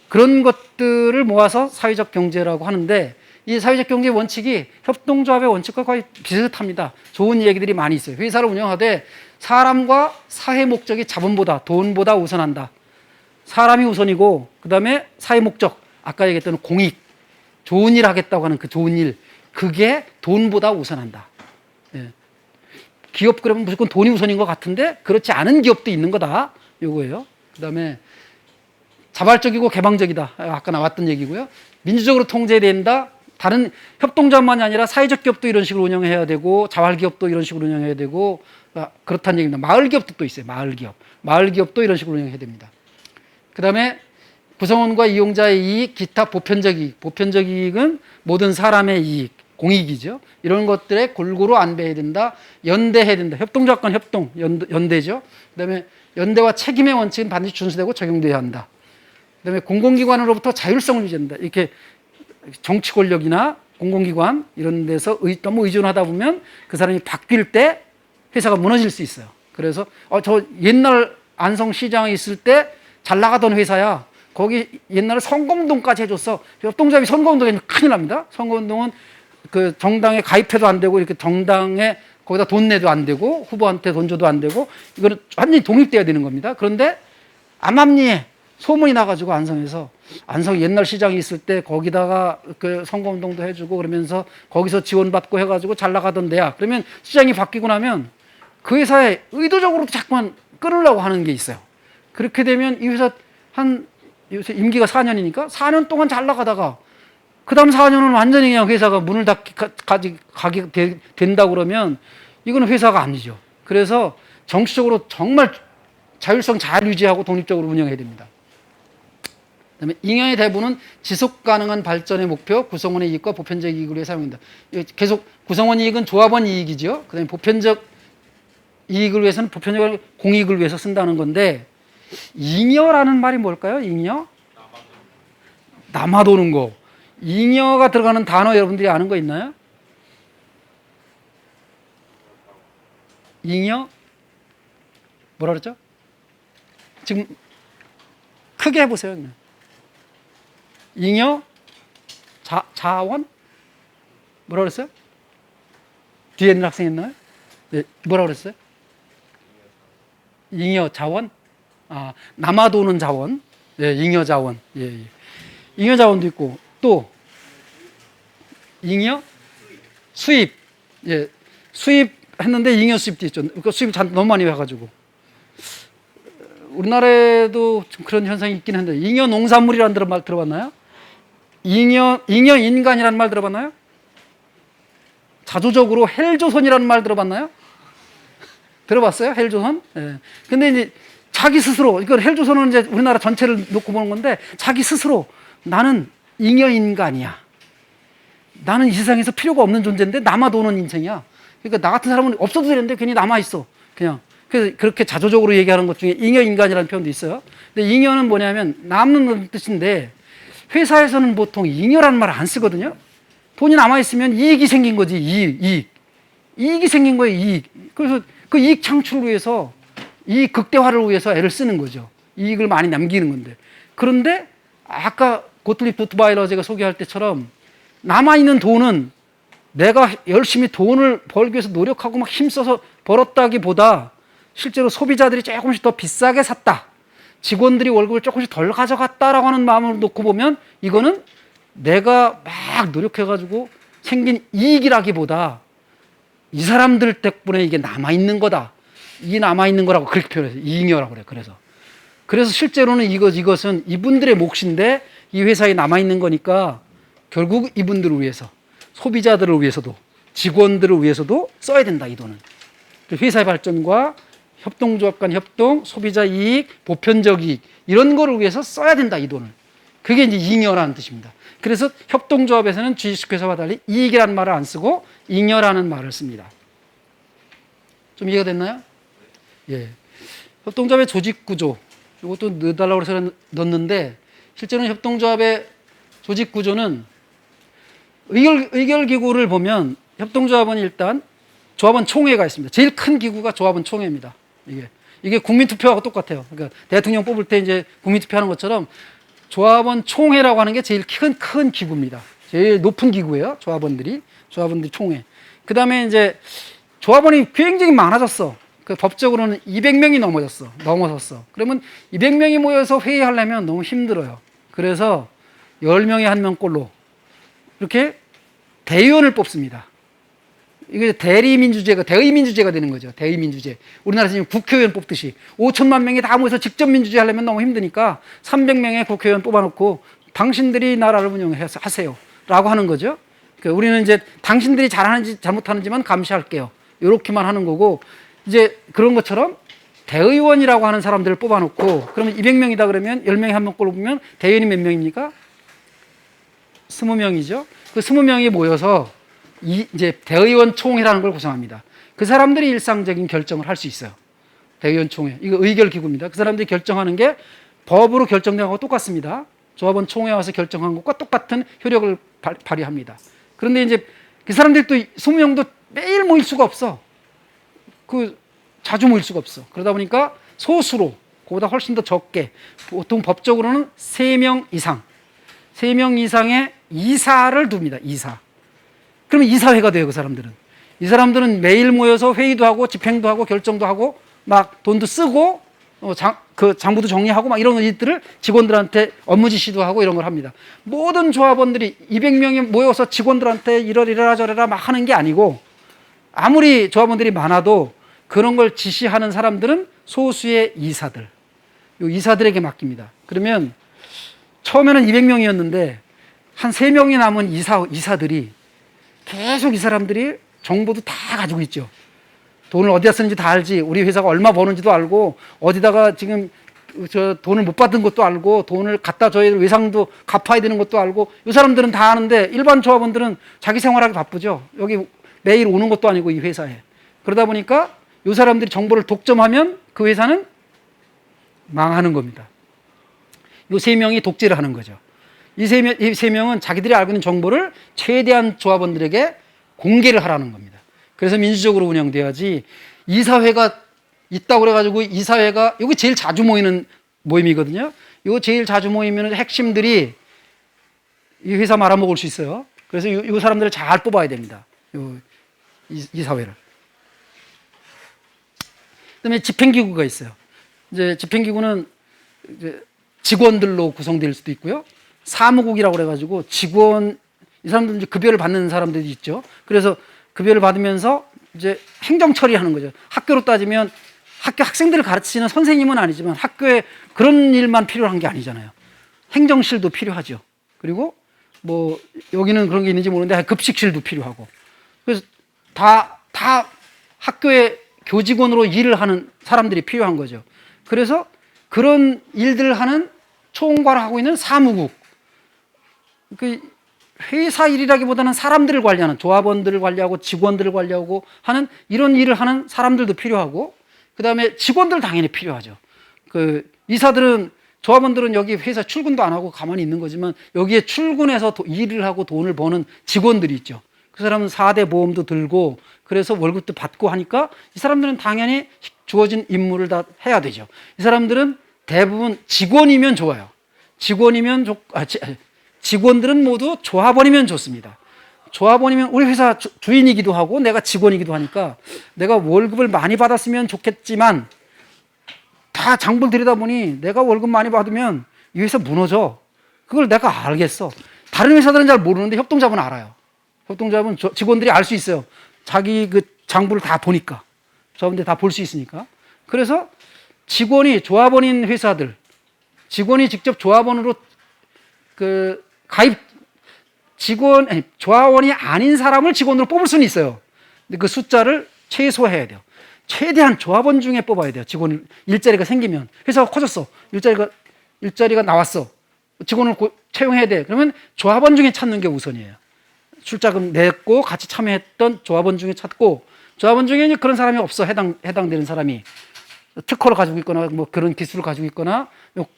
그런 것들을 모아서 사회적 경제라고 하는데 이 사회적 경제 원칙이 협동조합의 원칙과 거의 비슷합니다. 좋은 얘기들이 많이 있어요. 회사를 운영하되 사람과 사회 목적이 자본보다 돈보다 우선한다. 사람이 우선이고 그 다음에 사회 목적 아까 얘기했던 공익 좋은 일 하겠다고 하는 그 좋은 일 그게 돈보다 우선한다. 예. 기업 그러면 무조건 돈이 우선인 것 같은데 그렇지 않은 기업도 있는 거다. 요거예요. 그 다음에 자발적이고 개방적이다. 아까 나왔던 얘기고요. 민주적으로 통제된다. 다른 협동조합만이 아니라 사회적 기업도 이런 식으로 운영해야 되고 자활기업도 이런 식으로 운영해야 되고 그렇다는 얘기입니다. 마을기업도 또 있어요. 마을기업. 마을기업도 이런 식으로 운영해야 됩니다. 그 다음에 구성원과 이용자의 이익, 기타 보편적 이익. 보편적 이익은 모든 사람의 이익, 공익이죠. 이런 것들에 골고루 안배해야 된다. 연대해야 된다. 협동조합간 협동, 연대죠. 그 다음에 연대와 책임의 원칙은 반드시 준수되고 적용돼야 한다. 그 다음에 공공기관으로부터 자율성을 유지한다. 이렇게 정치 권력이나 공공기관 이런 데서 너무 의존하다 보면 그 사람이 바뀔 때 회사가 무너질 수 있어요. 그래서 저 옛날 안성시장에 있을 때 잘 나가던 회사야. 거기 옛날에 선거운동까지 해줬어. 협동조합이 선거운동하면 큰일 납니다. 선거운동은 그 정당에 가입해도 안 되고 이렇게 정당에 거기다 돈 내도 안 되고 후보한테 돈 줘도 안 되고 이거는 완전히 독립돼야 되는 겁니다. 그런데 암암리에 소문이 나가지고 안성에서 안성 옛날 시장이 있을 때 거기다가 그 선거운동도 해주고 그러면서 거기서 지원받고 해가지고 잘 나가던 데야. 그러면 시장이 바뀌고 나면 그 회사에 의도적으로 자꾸만 끊으려고 하는 게 있어요. 그렇게 되면 이 회사 요새 임기가 4년이니까 4년 동안 잘 나가다가 그 다음 4년은 완전히 그냥 회사가 문을 가게 된다고 그러면 이거는 회사가 아니죠. 그래서 정치적으로 정말 자율성 잘 유지하고 독립적으로 운영해야 됩니다. 그다음에 잉여의 대부는 지속 가능한 발전의 목표, 구성원의 이익과 보편적 이익을 위해 사용된다. 계속 구성원 이익은 조합원 이익이죠. 그다음에 보편적 이익을 위해서는 보편적 공익을 위해서 쓴다는 건데 잉여라는 말이 뭘까요? 잉여? 남아도는 거. 잉여가 들어가는 단어 여러분들이 아는 거 있나요? 잉여? 뭐라 그랬죠? 지금 크게 해보세요. 그냥. 잉여? 자원? 뭐라 그랬어요? 뒤에 있는 학생 있나요? 네, 뭐라 그랬어요? 잉여 자원? 남아도는 자원. 예, 잉여 자원. 예, 예. 잉여 자원도 있고, 또, 잉여? 수입. 예, 수입 했는데 잉여 수입도 있죠. 그 수입이 너무 많이 해가지고. 우리나라에도 좀 그런 현상이 있긴 한데, 잉여 농산물이라는 말 들어봤나요? 잉여 인간이라는 말 들어봤나요? 자조적으로 헬조선이라는 말 들어봤나요? 들어봤어요? 헬조선? 예. 근데 이제 자기 스스로, 이걸 헬조선은 이제 우리나라 전체를 놓고 보는 건데, 자기 스스로 나는 잉여 인간이야. 나는 이 세상에서 필요가 없는 존재인데 남아도는 인생이야. 그러니까 나 같은 사람은 없어도 되는데 괜히 남아있어. 그냥. 그래서 그렇게 자조적으로 얘기하는 것 중에 잉여 인간이라는 표현도 있어요. 근데 잉여는 뭐냐면 남는 뜻인데 회사에서는 보통 잉여라는 말을 안 쓰거든요. 돈이 남아있으면 이익이 생긴 거지, 이익이 생긴 거예요, 이익. 그래서 그 이익 창출을 위해서, 이익 극대화를 위해서 애를 쓰는 거죠. 이익을 많이 남기는 건데. 그런데 아까 고틀립 도트바이러 제가 소개할 때처럼 남아있는 돈은 내가 열심히 돈을 벌기 위해서 노력하고 막 힘써서 벌었다기보다 실제로 소비자들이 조금씩 더 비싸게 샀다. 직원들이 월급을 조금씩 덜 가져갔다라고 하는 마음을 놓고 보면 이거는 내가 막 노력해가지고 생긴 이익이라기보다 이 사람들 덕분에 이게 남아있는 거다. 이게 남아있는 거라고 그렇게 표현해요. 잉여라고 그래요. 그래서 실제로는 이것은 이분들의 몫인데 이 회사에 남아있는 거니까 결국 이분들을 위해서, 소비자들을 위해서도, 직원들을 위해서도 써야 된다, 이 돈은. 회사의 발전과 협동조합 간 협동, 소비자 이익, 보편적 이익, 이런 거를 위해서 써야 된다, 이 돈을. 그게 이제 잉여라는 뜻입니다. 그래서 협동조합에서는 주식회사와 달리 이익이라는 말을 안 쓰고 잉여라는 말을 씁니다. 좀 이해가 됐나요? 예. 협동조합의 조직구조, 이것도 넣어달라고 해서 넣었는데, 실제로는 협동조합의 조직구조는 의결기구를 보면 협동조합은 일단 조합원 총회가 있습니다. 제일 큰 기구가 조합원 총회입니다. 이게 국민투표하고 똑같아요. 그러니까 대통령 뽑을 때 이제 국민투표하는 것처럼 조합원 총회라고 하는 게 제일 큰 기구입니다. 제일 높은 기구예요. 조합원들이 총회. 그 다음에 이제 조합원이 굉장히 많아졌어. 그 법적으로는 200명이 넘어섰어. 그러면 200명이 모여서 회의하려면 너무 힘들어요. 그래서 10명에 1명꼴로 이렇게 대의원을 뽑습니다. 이게 대리민주제가 대의민주제가 되는 거죠. 대의민주제. 우리나라에서 지금 국회의원 뽑듯이 5천만 명이 다 모여서 직접 민주주의 하려면 너무 힘드니까 300명의 국회의원 뽑아놓고 당신들이 나라를 운영하세요 라고 하는 거죠. 그러니까 우리는 이제 당신들이 잘하는지 잘못하는지만 감시할게요. 이렇게만 하는 거고, 이제 그런 것처럼 대의원이라고 하는 사람들을 뽑아놓고, 그러면 200명이다 그러면 10명에 한 명 뽑으면 대의원이 몇 명입니까? 20명이죠. 그 20명이 모여서 이제 대의원 총회라는 걸 구성합니다. 그 사람들이 일상적인 결정을 할 수 있어요. 대의원 총회. 이거 의결 기구입니다. 그 사람들이 결정하는 게 법으로 결정된 거하고 똑같습니다. 조합원 총회 와서 결정한 것과 똑같은 효력을 발휘합니다. 그런데 이제 그 사람들이 또 20명도 매일 모일 수가 없어. 자주 모일 수가 없어. 그러다 보니까 소수로, 그보다 훨씬 더 적게, 보통 법적으로는 3명 이상, 3명 이상의 이사를 둡니다. 이사. 그러면 이사회가 돼요, 그 사람들은. 이 사람들은 매일 모여서 회의도 하고 집행도 하고 결정도 하고 막 돈도 쓰고 그 장부도 정리하고 막 이런 일들을 직원들한테 업무 지시도 하고 이런 걸 합니다. 모든 조합원들이 200명이 모여서 직원들한테 이러이러라 저러라 막 하는 게 아니고, 아무리 조합원들이 많아도 그런 걸 지시하는 사람들은 소수의 이사들, 이 이사들에게 맡깁니다. 그러면 처음에는 200명이었는데 한 3명이 남은 이사들이 계속 이 사람들이 정보도 다 가지고 있죠. 돈을 어디다 쓰는지 다 알지. 우리 회사가 얼마 버는지도 알고, 어디다가 지금 돈을 못 받은 것도 알고, 돈을 갖다 줘야 될 외상도 갚아야 되는 것도 알고, 이 사람들은 다 아는데 일반 조합원들은 자기 생활하기 바쁘죠. 여기 매일 오는 것도 아니고 이 회사에. 그러다 보니까 이 사람들이 정보를 독점하면 그 회사는 망하는 겁니다. 이 3명이 독재를 하는 거죠. 이 세 명은 자기들이 알고 있는 정보를 최대한 조합원들에게 공개를 하라는 겁니다. 그래서 민주적으로 운영돼야지, 이사회가 있다고 그래가지고 이사회가, 여기 제일 자주 모이는 모임이거든요. 이거 제일 자주 모이면 핵심들이 이 회사 말아먹을 수 있어요. 그래서 이 사람들을 잘 뽑아야 됩니다. 이사회를. 그다음에 집행기구가 있어요. 이제 집행기구는 이제 직원들로 구성될 수도 있고요. 사무국이라고 그래가지고 이 사람들 이제 급여를 받는 사람들이 있죠. 그래서 급여를 받으면서 이제 행정 처리하는 거죠. 학교로 따지면 학교 학생들을 가르치는 선생님은 아니지만 학교에 그런 일만 필요한 게 아니잖아요. 행정실도 필요하죠. 그리고 뭐 여기는 그런 게 있는지 모르는데 급식실도 필요하고. 그래서 다 학교에 교직원으로 일을 하는 사람들이 필요한 거죠. 그래서 그런 일들을 하는 총괄을 하고 있는 사무국. 그 회사 일이라기보다는 사람들을 관리하는, 조합원들을 관리하고 직원들을 관리하고 하는 이런 일을 하는 사람들도 필요하고, 그 다음에 직원들 당연히 필요하죠. 그 이사들은, 조합원들은 여기 회사 출근도 안 하고 가만히 있는 거지만 여기에 출근해서 일을 하고 돈을 버는 직원들이 있죠. 그 사람은 4대 보험도 들고 그래서 월급도 받고 하니까 이 사람들은 당연히 주어진 임무를 다 해야 되죠. 이 사람들은 대부분 직원이면 좋아요. 직원들은 모두 조합원이면 좋습니다. 조합원이면 우리 회사 주인이기도 하고 내가 직원이기도 하니까 내가 월급을 많이 받았으면 좋겠지만, 다 장부를 들여다보니 내가 월급 많이 받으면 이 회사 무너져. 그걸 내가 알겠어. 다른 회사들은 잘 모르는데 협동조합은 알아요. 협동조합은 직원들이 알 수 있어요. 자기 그 장부를 다 보니까. 조합원들이 다 볼 수 있으니까. 그래서 조합원인 회사들, 직원이 직접 조합원으로 조합원이 아닌 사람을 직원으로 뽑을 수는 있어요. 근데 그 숫자를 최소화해야 돼요. 최대한 조합원 중에 뽑아야 돼요. 직원 일자리가 생기면, 회사가 커졌어. 일자리가 나왔어. 직원을 채용해야 돼. 그러면 조합원 중에 찾는 게 우선이에요. 출자금 냈고 같이 참여했던 조합원 중에 찾고, 조합원 중에 이제 그런 사람이 없어. 해당되는 사람이 특허를 가지고 있거나 뭐 그런 기술을 가지고 있거나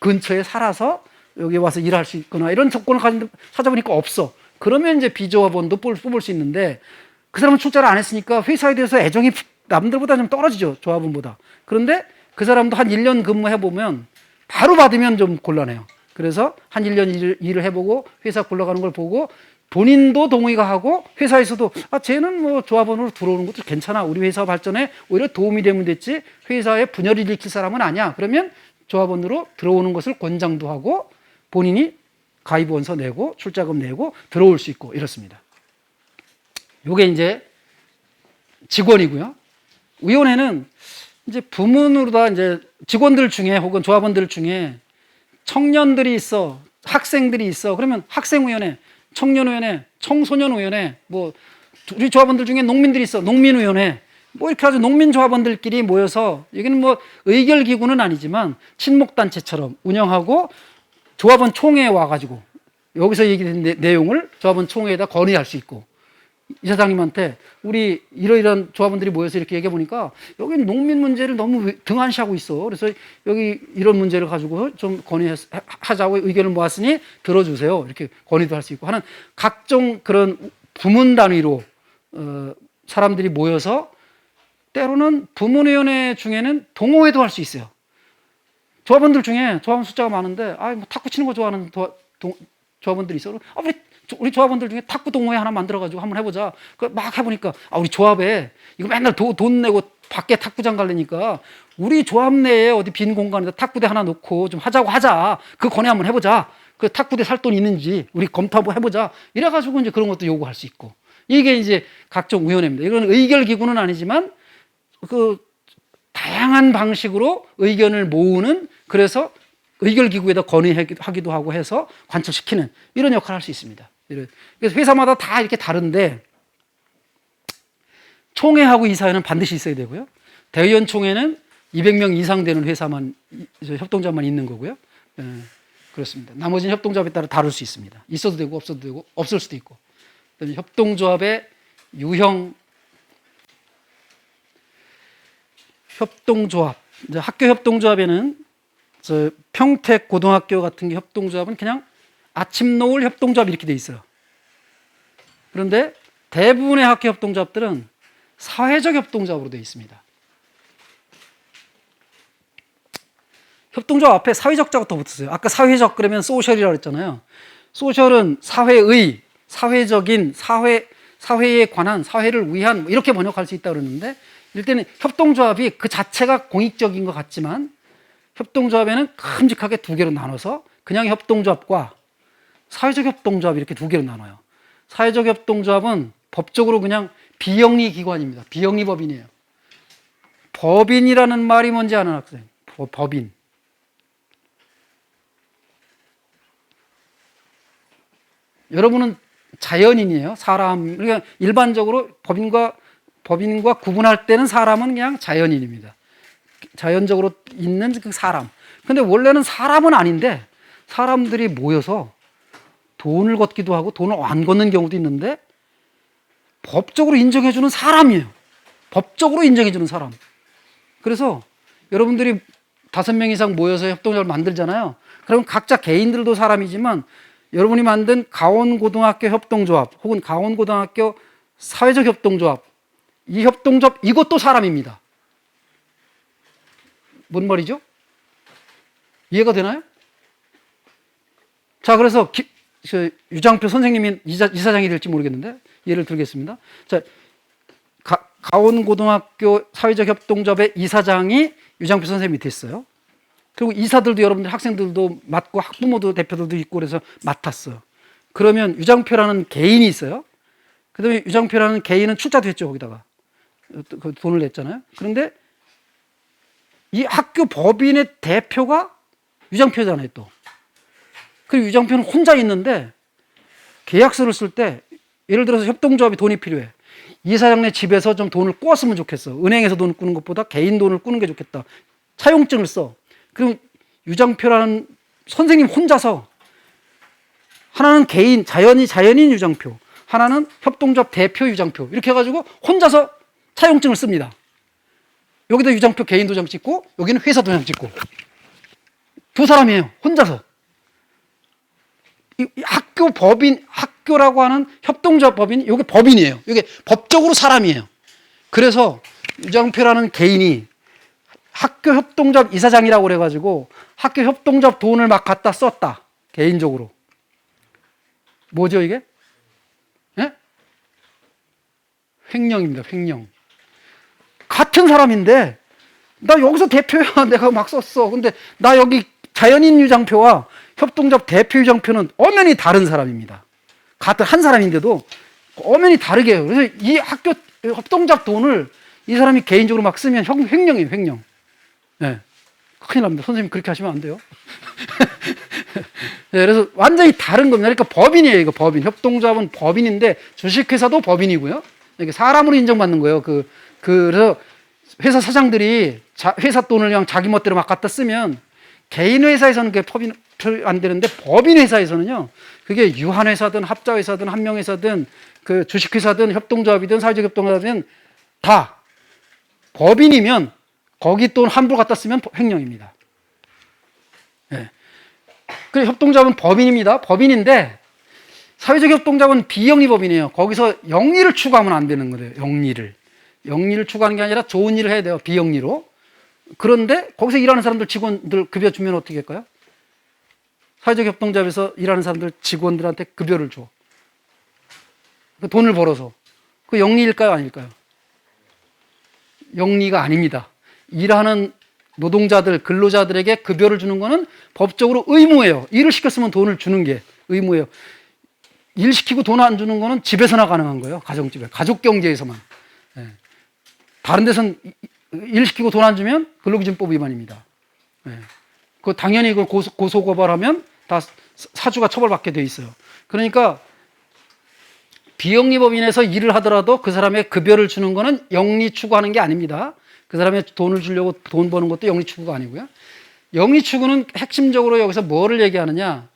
근처에 살아서 여기 와서 일할 수 있거나 이런 조건을 가지고 찾아보니까 없어. 그러면 이제 비조합원도 뽑을 수 있는데, 그 사람은 출자를 안 했으니까 회사에 대해서 애정이 남들보다 좀 떨어지죠. 조합원보다. 그런데 그 사람도 한 1년 근무해보면 바로 받으면 좀 곤란해요. 그래서 한 1년 일을 해보고 회사 굴러가는 걸 보고 본인도 동의가 하고 회사에서도 쟤는 뭐 조합원으로 들어오는 것도 괜찮아. 우리 회사 발전에 오히려 도움이 되면 됐지 회사에 분열을 일으킬 사람은 아니야. 그러면 조합원으로 들어오는 것을 권장도 하고 본인이 가입원서 내고 출자금 내고 들어올 수 있고 이렇습니다. 요게 이제 직원이고요. 위원회는 이제 부문으로다 이제 직원들 중에 혹은 조합원들 중에 청년들이 있어, 학생들이 있어. 그러면 학생위원회, 청년위원회, 청소년위원회, 뭐 우리 조합원들 중에 농민들이 있어, 농민위원회. 뭐 이렇게 아주 농민조합원들끼리 모여서 여기는 뭐 의결기구는 아니지만 친목단체처럼 운영하고 조합원 총회에 와가지고 여기서 얘기된 내용을 조합원 총회에다 건의할 수 있고 이사장님한테 우리 이러이러한 조합원들이 모여서 이렇게 얘기해 보니까 여기는 농민 문제를 너무 등한시하고 있어. 그래서 여기 이런 문제를 가지고 좀 건의하자고 의견을 모았으니 들어주세요. 이렇게 건의도 할 수 있고 하는 각종 그런 부문 단위로 사람들이 모여서 때로는 부문위원회 중에는 동호회도 할 수 있어요. 조합원들 중에 조합원 숫자가 많은데 뭐 탁구 치는 거 좋아하는 조합원들이 있어. 우리 조합원들 중에 탁구 동호회 하나 만들어가지고 한번 해보자. 막 해보니까 우리 조합에 이거 맨날 돈 내고 밖에 탁구장 가려니까 우리 조합 내에 어디 빈 공간에다 탁구대 하나 놓고 좀 하자. 그 건의 한번 해보자. 그 탁구대 살 돈 있는지 우리 검토 한번 해보자. 이래가지고 이제 그런 것도 요구할 수 있고 이게 이제 각종 위원회입니다. 이건 의결 기구는 아니지만 그 다양한 방식으로 의견을 모으는 그래서 의결 기구에다 건의하기도 하고 해서 관철시키는 이런 역할을 할 수 있습니다. 그래서 회사마다 다 이렇게 다른데 총회하고 이사회는 반드시 있어야 되고요. 대의원 총회는 200명 이상 되는 회사만 협동조합만 있는 거고요. 그렇습니다. 나머지는 협동조합에 따라 다를 수 있습니다. 있어도 되고 없어도 되고 없을 수도 있고. 협동조합의 유형 협동조합. 이제 학교 협동조합에는 평택 고등학교 같은 게 협동조합은 그냥 아침 노을 협동조합 이렇게 돼 있어요. 그런데 대부분의 학교 협동조합들은 사회적 협동조합으로 되어 있습니다. 협동조합 앞에 사회적 자가 더 붙었어요. 아까 사회적 그러면 소셜이라고 했잖아요. 소셜은 사회의, 사회적인, 사회에 관한, 사회를 위한 이렇게 번역할 수 있다고 그러는데 일단은 협동조합이 그 자체가 공익적인 것 같지만 협동조합에는 큼직하게 두 개로 나눠서 그냥 협동조합과 사회적 협동조합 이렇게 두 개로 나눠요. 사회적 협동조합은 법적으로 그냥 비영리 기관입니다. 비영리 법인이에요. 법인이라는 말이 뭔지 아는 학생? 법인. 여러분은 자연인이에요. 사람. 그러니까 일반적으로 법인과 구분할 때는 사람은 그냥 자연인입니다. 자연적으로 있는 그 사람. 근데 원래는 사람은 아닌데 사람들이 모여서 돈을 걷기도 하고 돈을 안 걷는 경우도 있는데 법적으로 인정해주는 사람이에요. 법적으로 인정해주는 사람. 그래서 여러분들이 5명 이상 모여서 협동조합을 만들잖아요. 그럼 각자 개인들도 사람이지만 여러분이 만든 강원고등학교 협동조합 혹은 강원고등학교 사회적 협동조합 이 협동조합 이것도 사람입니다. 뭔 말이죠? 이해가 되나요? 자, 그래서 유장표 선생님이 이사장이 될지 모르겠는데 예를 들겠습니다. 자, 강원고등학교 사회적 협동조합의 이사장이 유장표 선생님 밑에 있어요. 그리고 이사들도 여러분들 학생들도 맡고 학부모도 대표들도 있고 그래서 맡았어요. 그러면 유장표라는 개인이 있어요. 그다음에 유장표라는 개인은 출자도 했죠. 거기다가 돈을 냈잖아요. 그런데 이 학교 법인의 대표가 유장표잖아요. 또 그리고 유장표는 혼자 있는데 계약서를 쓸 때 예를 들어서 협동조합이 돈이 필요해. 이사장네 집에서 좀 돈을 꾸었으면 좋겠어. 은행에서 돈을 꾸는 것보다 개인 돈을 꾸는 게 좋겠다. 차용증을 써. 그럼 유장표라는 선생님 혼자서 하나는 개인, 자연인 유장표, 하나는 협동조합 대표 유장표 이렇게 해가지고 혼자서 차용증을 씁니다. 여기다 유장표 개인 도장 찍고 여기는 회사 도장 찍고 두 사람이에요. 혼자서. 이 학교 법인, 학교라고 하는 협동조합 법인, 이게 법인이에요. 이게 법적으로 사람이에요. 그래서 유장표라는 개인이 학교 협동조합 이사장이라고 그래가지고 학교 협동조합 돈을 막 갖다 썼다. 개인적으로. 뭐죠 이게? 예? 횡령입니다. 횡령. 같은 사람인데 나 여기서 대표야. 내가 막 썼어. 근데 나 여기 자연인 유장표와 협동조합 대표 유장표는 엄연히 다른 사람입니다. 같은 한 사람인데도 엄연히 다르게 해요. 그래서 이 학교 협동조합 돈을 이 사람이 개인적으로 막 쓰면 횡령이에요, 횡령. 네. 큰일 납니다. 선생님 그렇게 하시면 안 돼요. 네, 그래서 완전히 다른 겁니다. 그러니까 법인이에요, 이거 법인. 협동조합은 법인인데 주식회사도 법인이고요. 이게 사람으로 인정받는 거예요. 그래서 회사 사장들이 회사 돈을 그냥 자기 멋대로 막 갖다 쓰면 개인 회사에서는 그게 법인 안 되는데 법인 회사에서는요. 그게 유한회사든 합자회사든 한명회사든 그 주식회사든 협동조합이든 사회적 협동조합이든 다 법인이면 거기 돈 함부로 갖다 쓰면 횡령입니다. 네. 그래 협동조합은 법인입니다. 법인인데 사회적 협동조합은 비영리 법인이에요. 거기서 영리를 추구하면 안 되는 거예요. 영리를 추구하는 게 아니라 좋은 일을 해야 돼요. 비영리로. 그런데 거기서 일하는 사람들 직원들 급여 주면 어떻게 할까요? 사회적 협동조합에서 일하는 사람들 직원들한테 급여를 줘. 그 돈을 벌어서. 그 영리일까요? 아닐까요? 영리가 아닙니다. 일하는 노동자들, 근로자들에게 급여를 주는 거는 법적으로 의무예요. 일을 시켰으면 돈을 주는 게 의무예요. 일 시키고 돈 안 주는 거는 집에서나 가능한 거예요. 가정집에. 가족경제에서만. 네. 다른 데선 일 시키고 돈 안 주면 근로기준법 위반입니다. 네. 그 당연히 그 고소고발하면 다 사주가 처벌받게 돼 있어요. 그러니까 비영리법인에서 일을 하더라도 그 사람의 급여를 주는 거는 영리 추구하는 게 아닙니다. 그 사람의 돈을 주려고 돈 버는 것도 영리 추구가 아니고요. 영리 추구는 핵심적으로 여기서 뭐를 얘기하느냐.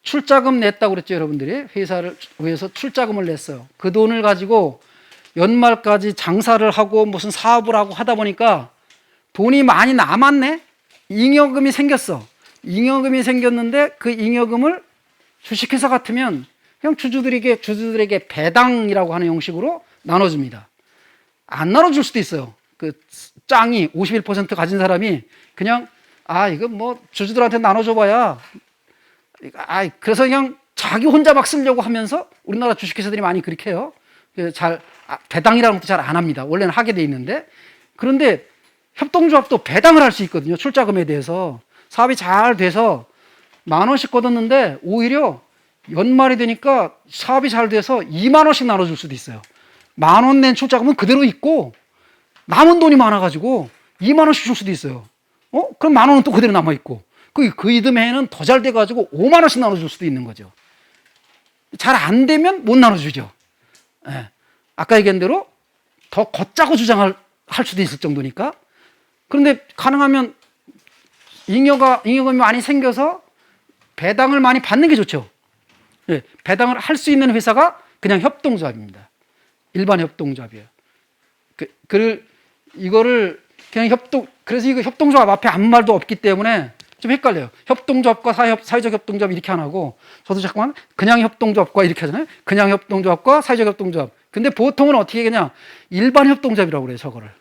출자금 냈다고 그랬죠, 여러분들이. 회사를 위해서 출자금을 냈어요. 그 돈을 가지고 연말까지 장사를 하고 무슨 사업을 하고 하다 보니까 돈이 많이 남았네? 잉여금이 생겼어. 잉여금이 생겼는데 그 잉여금을 주식회사 같으면 그냥 주주들에게 배당이라고 하는 형식으로 나눠줍니다. 안 나눠줄 수도 있어요. 그 짱이 51% 가진 사람이 그냥 이거 뭐 주주들한테 나눠줘봐야 그래서 그냥 자기 혼자 막 쓰려고 하면서 우리나라 주식회사들이 많이 그렇게 해요. 배당이라는 것도 잘 안 합니다. 원래는 하게 돼 있는데 그런데 협동조합도 배당을 할 수 있거든요. 출자금에 대해서 사업이 잘 돼서 10,000원씩 걷었는데 오히려 연말이 되니까 사업이 잘 돼서 20,000원씩 나눠줄 수도 있어요. 10,000원 낸 출자금은 그대로 있고 남은 돈이 많아가지고 20,000원씩 줄 수도 있어요. 그럼 10,000원은 또 그대로 남아있고 그 이듬해에는 더 잘 돼가지고 50,000원씩 나눠줄 수도 있는 거죠. 잘 안 되면 못 나눠주죠. 네. 아까 얘기한 대로 더 걷자고 주장할 수도 있을 정도니까. 그런데 가능하면 잉여금이 많이 생겨서 배당을 많이 받는 게 좋죠. 네. 배당을 할 수 있는 회사가 그냥 협동조합입니다. 일반 협동조합이에요. 이거를 그냥 그래서 이거 협동조합 앞에 아무 말도 없기 때문에 좀 헷갈려요. 협동조합과 사회적 협동조합 이렇게 안 하고 저도 자꾸만 그냥 협동조합과 이렇게 하잖아요. 그냥 협동조합과 사회적 협동조합. 근데 보통은 어떻게 그냥 일반 협동조합이라고 그래요. 저거를.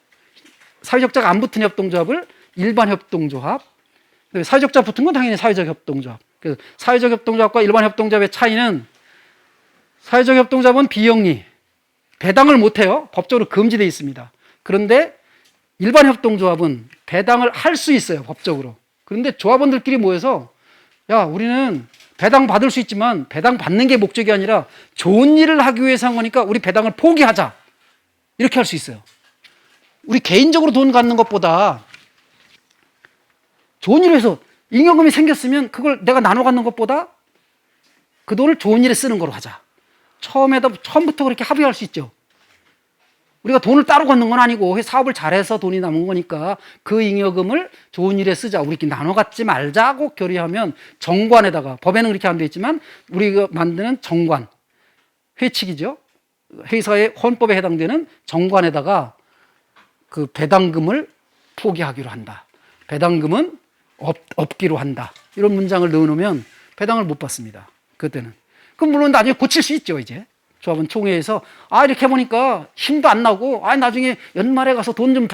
사회적자가 안 붙은 협동조합을 일반 협동조합. 사회적자 붙은 건 당연히 사회적 협동조합. 그래서 사회적 협동조합과 일반 협동조합의 차이는 사회적 협동조합은 비영리. 배당을 못해요. 법적으로 금지되어 있습니다. 그런데 일반 협동조합은 배당을 할 수 있어요. 법적으로. 그런데 조합원들끼리 모여서 우리는 배당 받을 수 있지만 배당 받는 게 목적이 아니라 좋은 일을 하기 위해서 한 거니까 우리 배당을 포기하자. 이렇게 할 수 있어요. 우리 개인적으로 돈 갖는 것보다 좋은 일을 해서 잉여금이 생겼으면 그걸 내가 나눠 갖는 것보다 그 돈을 좋은 일에 쓰는 거로 하자. 처음부터 그렇게 합의할 수 있죠. 우리가 돈을 따로 걷는 건 아니고 사업을 잘해서 돈이 남은 거니까 그 잉여금을 좋은 일에 쓰자. 우리끼리 나눠 갖지 말자고 결의하면 정관에다가, 법에는 그렇게 안 돼 있지만 우리가 만드는 정관, 회칙이죠. 회사의 헌법에 해당되는 정관에다가 그 배당금을 포기하기로 한다. 배당금은 없기로 한다. 이런 문장을 넣어놓으면 배당을 못 받습니다. 그때는. 그럼 물론 나중에 고칠 수 있죠, 이제. 조합원 총회에서 이렇게 해보니까 힘도 안 나고 나중에 연말에 가서 돈 좀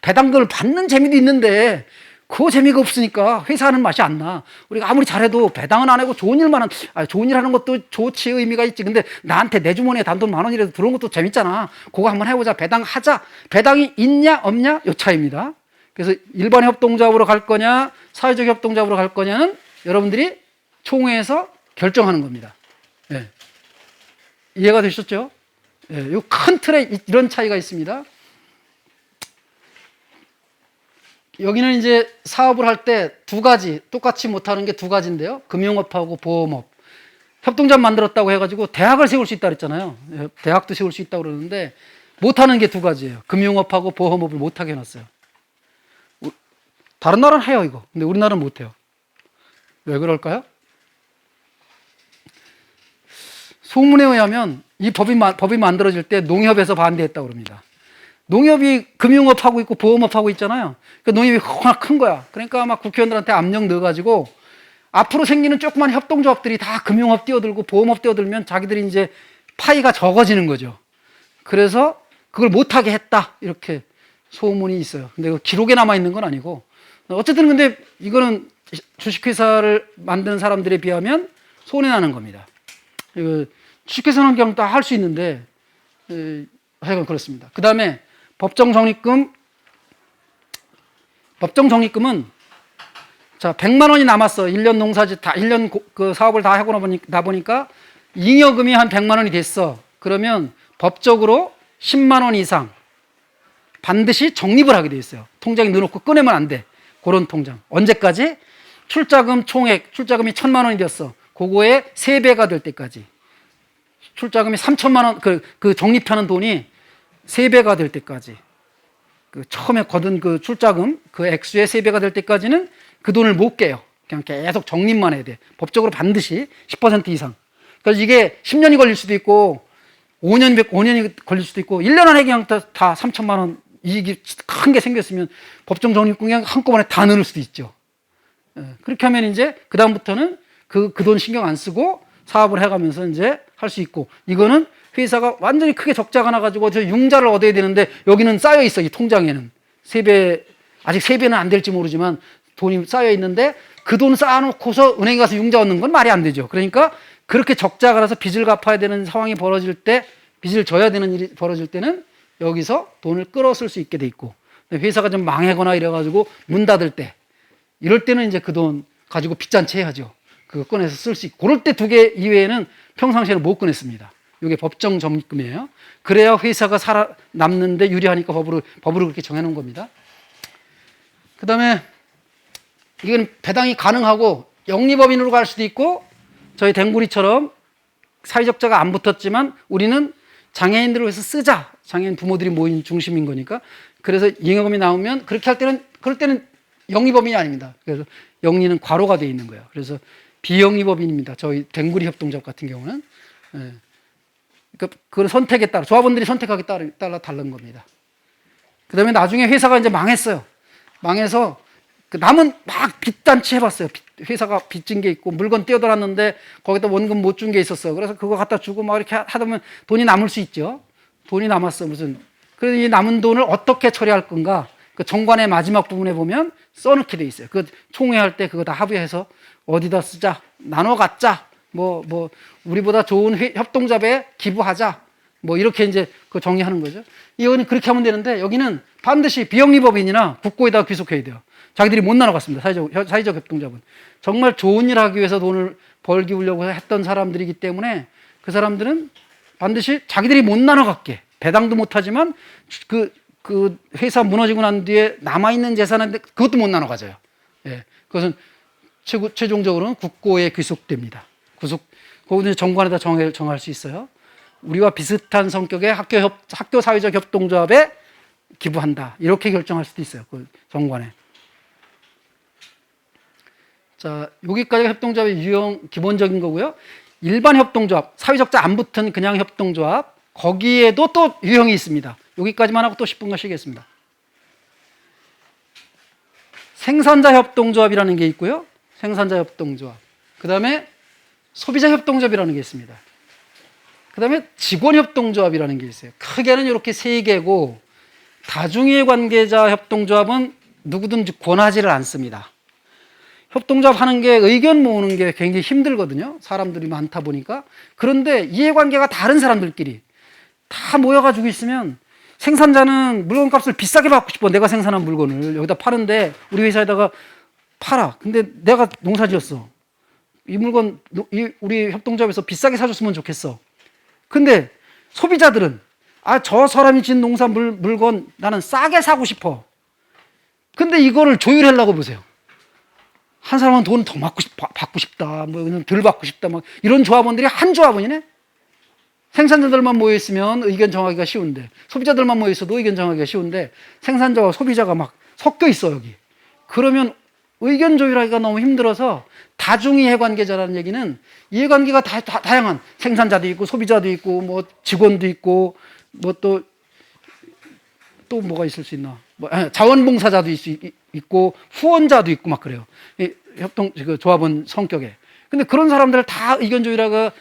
배당금을 받는 재미도 있는데 그 재미가 없으니까 회사하는 맛이 안 나. 우리가 아무리 잘해도 배당은 안 하고 좋은 일만 좋은 일 하는 것도 좋지, 의미가 있지. 근데 나한테 내 주머니에 단돈 10,000원이라도 들어온 것도 재밌잖아. 그거 한번 해보자. 배당하자. 배당이 있냐 없냐 요 차이입니다. 그래서 일반 협동조합으로 갈 거냐 사회적 협동조합으로 갈 거냐는 여러분들이 총회에서 결정하는 겁니다. 네. 이해가 되셨죠? 예, 요 큰 틀에 이런 차이가 있습니다. 여기는 이제 사업을 할 때 두 가지, 똑같이 못하는 게 두 가지인데요. 금융업하고 보험업. 협동조합 만들었다고 해가지고 대학을 세울 수 있다 그랬잖아요. 예, 대학도 세울 수 있다고 그러는데 못하는 게 두 가지예요. 금융업하고 보험업을 못하게 해놨어요. 다른 나라는 해요, 이거. 근데 우리나라는 못해요. 왜 그럴까요? 소문에 의하면 이 법이 만들어질 때 농협에서 반대했다고 그럽니다. 농협이 금융업하고 있고 보험업하고 있잖아요. 그러니까 농협이 워낙 큰 거야. 그러니까 막 국회의원들한테 압력 넣어가지고 앞으로 생기는 조그만 협동조합들이 다 금융업 뛰어들고 보험업 뛰어들면 자기들이 이제 파이가 적어지는 거죠. 그래서 그걸 못하게 했다. 이렇게 소문이 있어요. 근데 그 기록에 남아있는 건 아니고. 어쨌든 근데 이거는 주식회사를 만드는 사람들에 비하면 손해나는 겁니다. 주식회사는 그냥 다 할 수 있는데, 하여간 그렇습니다. 그 다음에 법정적립금은 자, 100만 원이 남았어. 1년 농사지 다, 1년 그 사업을 다 하고 나 보니까 잉여금이 한 100만 원이 됐어. 그러면 법적으로 10만 원 이상 반드시 적립을 하게 돼 있어요. 통장에 넣어놓고 꺼내면 안 돼. 그런 통장. 언제까지? 출자금 총액, 출자금이 1000만 원이 됐어. 그거의 3배가 될 때까지. 출자금이 3천만 원, 그 적립하는 돈이 3배가 될 때까지. 그 처음에 거둔 그 출자금, 그 액수의 3배가 될 때까지는 그 돈을 못 깨요. 그냥 계속 적립만 해야 돼. 법적으로 반드시 10% 이상. 그래서 이게 10년이 걸릴 수도 있고, 5년이 걸릴 수도 있고, 1년 안에 그냥 다 3천만 원 이익이 큰 게 생겼으면 법정 적립금 그냥 한꺼번에 다 넣을 수도 있죠. 그렇게 하면 이제 그다음부터는 그 돈 신경 안 쓰고 사업을 해가면서 이제 할 수 있고, 이거는 회사가 완전히 크게 적자가 나가지고 저 융자를 얻어야 되는데 여기는 쌓여 있어. 이 통장에는 3배, 아직 3배는 안 될지 모르지만 돈이 쌓여 있는데 그 돈 쌓아놓고서 은행에 가서 융자 얻는 건 말이 안 되죠. 그러니까 그렇게 적자가 나서 빚을 갚아야 되는 상황이 벌어질 때, 빚을 져야 되는 일이 벌어질 때는 여기서 돈을 끌어쓸 수 있게 돼 있고, 회사가 좀 망하거나 이래가지고 문 닫을 때, 이럴 때는 이제 그 돈 가지고 빚잔치 해야죠. 그거 꺼내서 쓸 수 있고, 그럴 때 두 개 이외에는 평상시에는 못 꺼냈습니다. 이게 법정 적립금이에요. 그래야 회사가 살아남는데 유리하니까 법으로 그렇게 정해놓은 겁니다. 그 다음에 이건 배당이 가능하고 영리법인으로 갈 수도 있고, 저희 댕구리처럼 사회적자가 안 붙었지만 우리는 장애인들을 위해서 쓰자. 장애인 부모들이 모인 중심인 거니까. 그래서 잉여금이 나오면 그렇게 할 때는, 그럴 때는 영리법인이 아닙니다. 그래서 영리는 괄호가 되어 있는 거예요. 그래서 비영리법인입니다. 저희 댕구리 협동조합 같은 경우는. 그러니까 그런 선택에 따라, 조합원들이 선택하기에 따라 다른 겁니다. 그 다음에 나중에 회사가 이제 망했어요. 망해서 그 남은 막 빚단치 해봤어요. 회사가 빚진 게 있고 물건 떼어들었는데 거기다 원금 못 준 게 있었어. 그래서 그거 갖다 주고 막 이렇게 하다 보면 돈이 남을 수 있죠. 돈이 남았어. 그래서 이 남은 돈을 어떻게 처리할 건가? 그 정관의 마지막 부분에 보면 써놓게 돼 있어요. 그 총회할 때 그거 다 합의해서 어디다 쓰자, 나눠 갖자, 우리보다 좋은 협동조합에 기부하자, 이렇게 이제 그 정리하는 거죠. 이거는 그렇게 하면 되는데 여기는 반드시 비영리법인이나 국고에다가 귀속해야 돼요. 자기들이 못 나눠 갔습니다. 사회적 협동조합은. 정말 좋은 일 하기 위해서 돈을 벌기우려고 했던 사람들이기 때문에 그 사람들은 반드시 자기들이 못 나눠 갖게, 배당도 못 하지만 그 회사 무너지고 난 뒤에 남아있는 재산인데 그것도 못 나눠 가져요. 예. 그것은 최종적으로는 국고에 귀속됩니다. 거기는 정관에다 정할 수 있어요. 우리와 비슷한 성격의 학교 사회적 협동조합에 기부한다. 이렇게 결정할 수도 있어요. 그 정관에. 자, 여기까지가 협동조합의 기본적인 거고요. 일반 협동조합, 사회적자 안 붙은 그냥 협동조합, 거기에도 또 유형이 있습니다. 여기까지만 하고 또 10분간 쉬겠습니다. 생산자 협동조합이라는 게 있고요. 생산자 협동조합. 그 다음에 소비자 협동조합이라는 게 있습니다. 그 다음에 직원 협동조합이라는 게 있어요. 크게는 이렇게 세 개고, 다중이해 관계자 협동조합은 누구든 권하지를 않습니다. 협동조합 하는 게 의견 모으는 게 굉장히 힘들거든요. 사람들이 많다 보니까. 그런데 이해관계가 다른 사람들끼리 다 모여가지고 있으면, 생산자는 물건값을 비싸게 받고 싶어. 내가 생산한 물건을 여기다 파는데 우리 회사에다가 팔아. 근데 내가 농사 지었어. 이 물건 우리 협동조합에서 비싸게 사줬으면 좋겠어. 근데 소비자들은 저 사람이 진 농산 물건 나는 싸게 사고 싶어. 근데 이거를 조율하려고 보세요. 한 사람은 돈 더 받고 싶다, 뭐 덜 받고 싶다, 막 이런 조합원들이 한 조합원이네. 생산자들만 모여 있으면 의견 정하기가 쉬운데, 소비자들만 모여 있어도 의견 정하기가 쉬운데, 생산자와 소비자가 막 섞여 있어 여기. 그러면 의견 조율하기가 너무 힘들어서 다중이해 관계자라는 얘기는 이해관계가 다양한 생산자도 있고 소비자도 있고 뭐 직원도 있고 뭐 또 뭐가 있을 수 있나? 자원봉사자도 있고 후원자도 있고 막 그래요. 이 조합원 성격에. 근데 그런 사람들을 다 의견 조율하가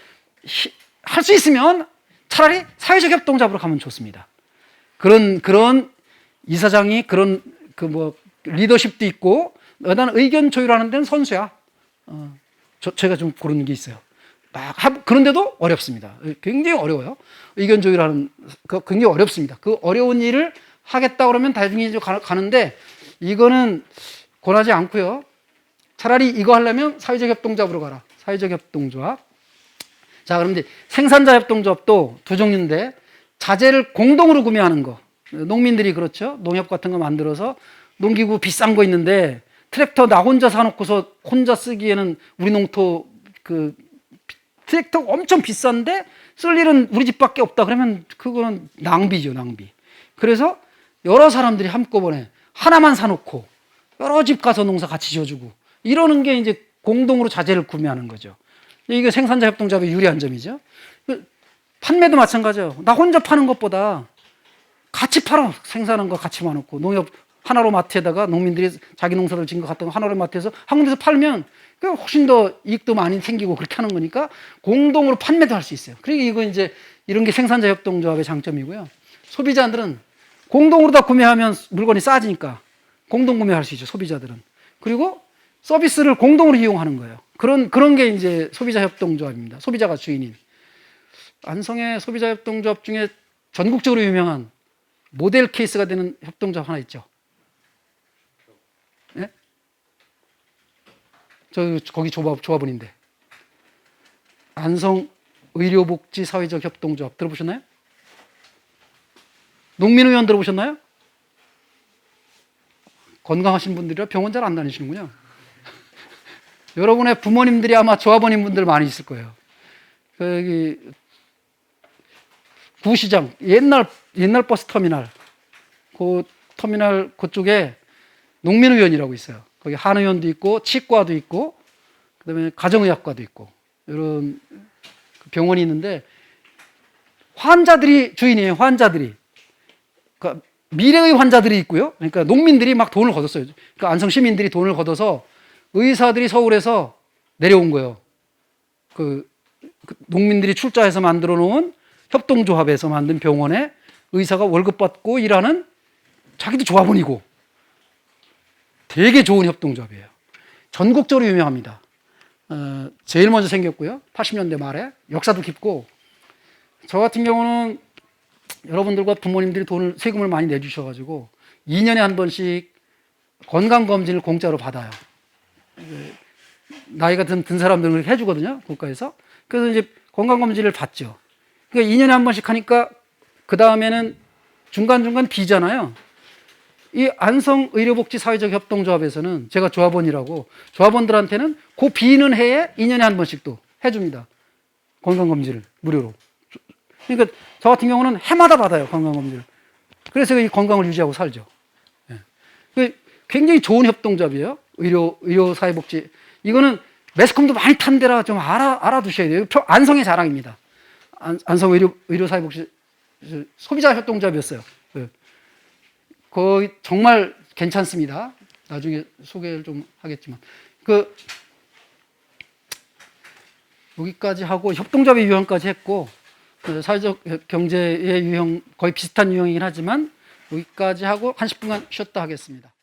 할 수 있으면 차라리 사회적 협동조합으로 가면 좋습니다. 그런 이사장이 그런 리더십도 있고 난 의견 조율하는 데는 선수야. 제가 좀 그런 게 있어요. 그런데도 어렵습니다. 굉장히 어려워요. 의견 조율하는 굉장히 어렵습니다. 그 어려운 일을 하겠다 그러면 다중이적으로 가는데 이거는 권하지 않고요. 차라리 이거 하려면 사회적 협동조합으로 가라. 사회적 협동조합. 자, 그럼 이제 생산자 협동조합도 두 종류인데 자재를 공동으로 구매하는 거. 농민들이 그렇죠. 농협 같은 거 만들어서 농기구 비싼 거 있는데 트랙터 나 혼자 사놓고서 혼자 쓰기에는 우리 농토 트랙터 엄청 비싼데 쓸 일은 우리 집밖에 없다 그러면 그거는 낭비죠, 낭비. 그래서 여러 사람들이 한꺼번에 하나만 사놓고 여러 집 가서 농사 같이 지어주고 이러는 게 이제 공동으로 자재를 구매하는 거죠. 이게 생산자 협동조합의 유리한 점이죠. 판매도 마찬가지예요. 나 혼자 파는 것보다 같이 팔아. 생산한 거 같이 많고 농협 하나로 마트에다가 농민들이 자기 농사를 지은 것 같은 거 하나로 마트에서 한 군데서 팔면 훨씬 더 이익도 많이 생기고 그렇게 하는 거니까 공동으로 판매도 할 수 있어요. 그러니까 이거 이제 이런 게 생산자 협동조합의 장점이고요. 소비자들은 공동으로 다 구매하면 물건이 싸지니까 공동 구매할 수 있죠. 소비자들은. 그리고 서비스를 공동으로 이용하는 거예요. 그런 게 이제 소비자 협동조합입니다. 소비자가 주인인. 안성의 소비자 협동조합 중에 전국적으로 유명한 모델 케이스가 되는 협동조합 하나 있죠. 예? 거기 조합원인데. 안성 의료복지 사회적 협동조합 들어보셨나요? 농민의원 들어보셨나요? 건강하신 분들이라 병원 잘 안 다니시는군요. 여러분의 부모님들이 아마 조합원인 분들 많이 있을 거예요. 여기 구시장 옛날 버스 터미널 터미널 그쪽에 농민의원이라고 있어요. 거기 한의원도 있고 치과도 있고 그다음에 가정의학과도 있고 이런 병원이 있는데 환자들이 주인이에요. 환자들이. 그러니까 미래의 환자들이 있고요. 그러니까 농민들이 막 돈을 걷었어요. 그러니까 안성 시민들이 돈을 걷어서 의사들이 서울에서 내려온 거예요. 농민들이 출자해서 만들어 놓은 협동조합에서 만든 병원에 의사가 월급 받고 일하는 자기도 조합원이고 되게 좋은 협동조합이에요. 전국적으로 유명합니다. 제일 먼저 생겼고요. 80년대 말에 역사도 깊고 저 같은 경우는 여러분들과 부모님들이 세금을 많이 내주셔가지고 2년에 한 번씩 건강검진을 공짜로 받아요. 나이가 든 사람들은 해주거든요. 국가에서. 그래서 이제 건강검진을 받죠. 그러니까 2년에 한 번씩 하니까 그 다음에는 중간중간 비잖아요. 이 안성 의료복지 사회적 협동조합에서는 제가 조합원이라고 조합원들한테는 그 비는 해에 2년에 한 번씩 또 해줍니다. 건강검진을 무료로. 그러니까 저 같은 경우는 해마다 받아요. 건강검진을. 그래서 이 건강을 유지하고 살죠. 예. 굉장히 좋은 협동조합이에요. 의료사회복지. 이거는 매스컴도 많이 탄 데라 좀 알아두셔야 돼요. 안성의 자랑입니다. 안성 의료사회복지 소비자 협동조합이었어요. 거의 정말 괜찮습니다. 나중에 소개를 좀 하겠지만. 여기까지 하고 협동조합의 유형까지 했고, 사회적 경제의 유형 거의 비슷한 유형이긴 하지만 여기까지 하고 한 10분간 쉬었다 하겠습니다.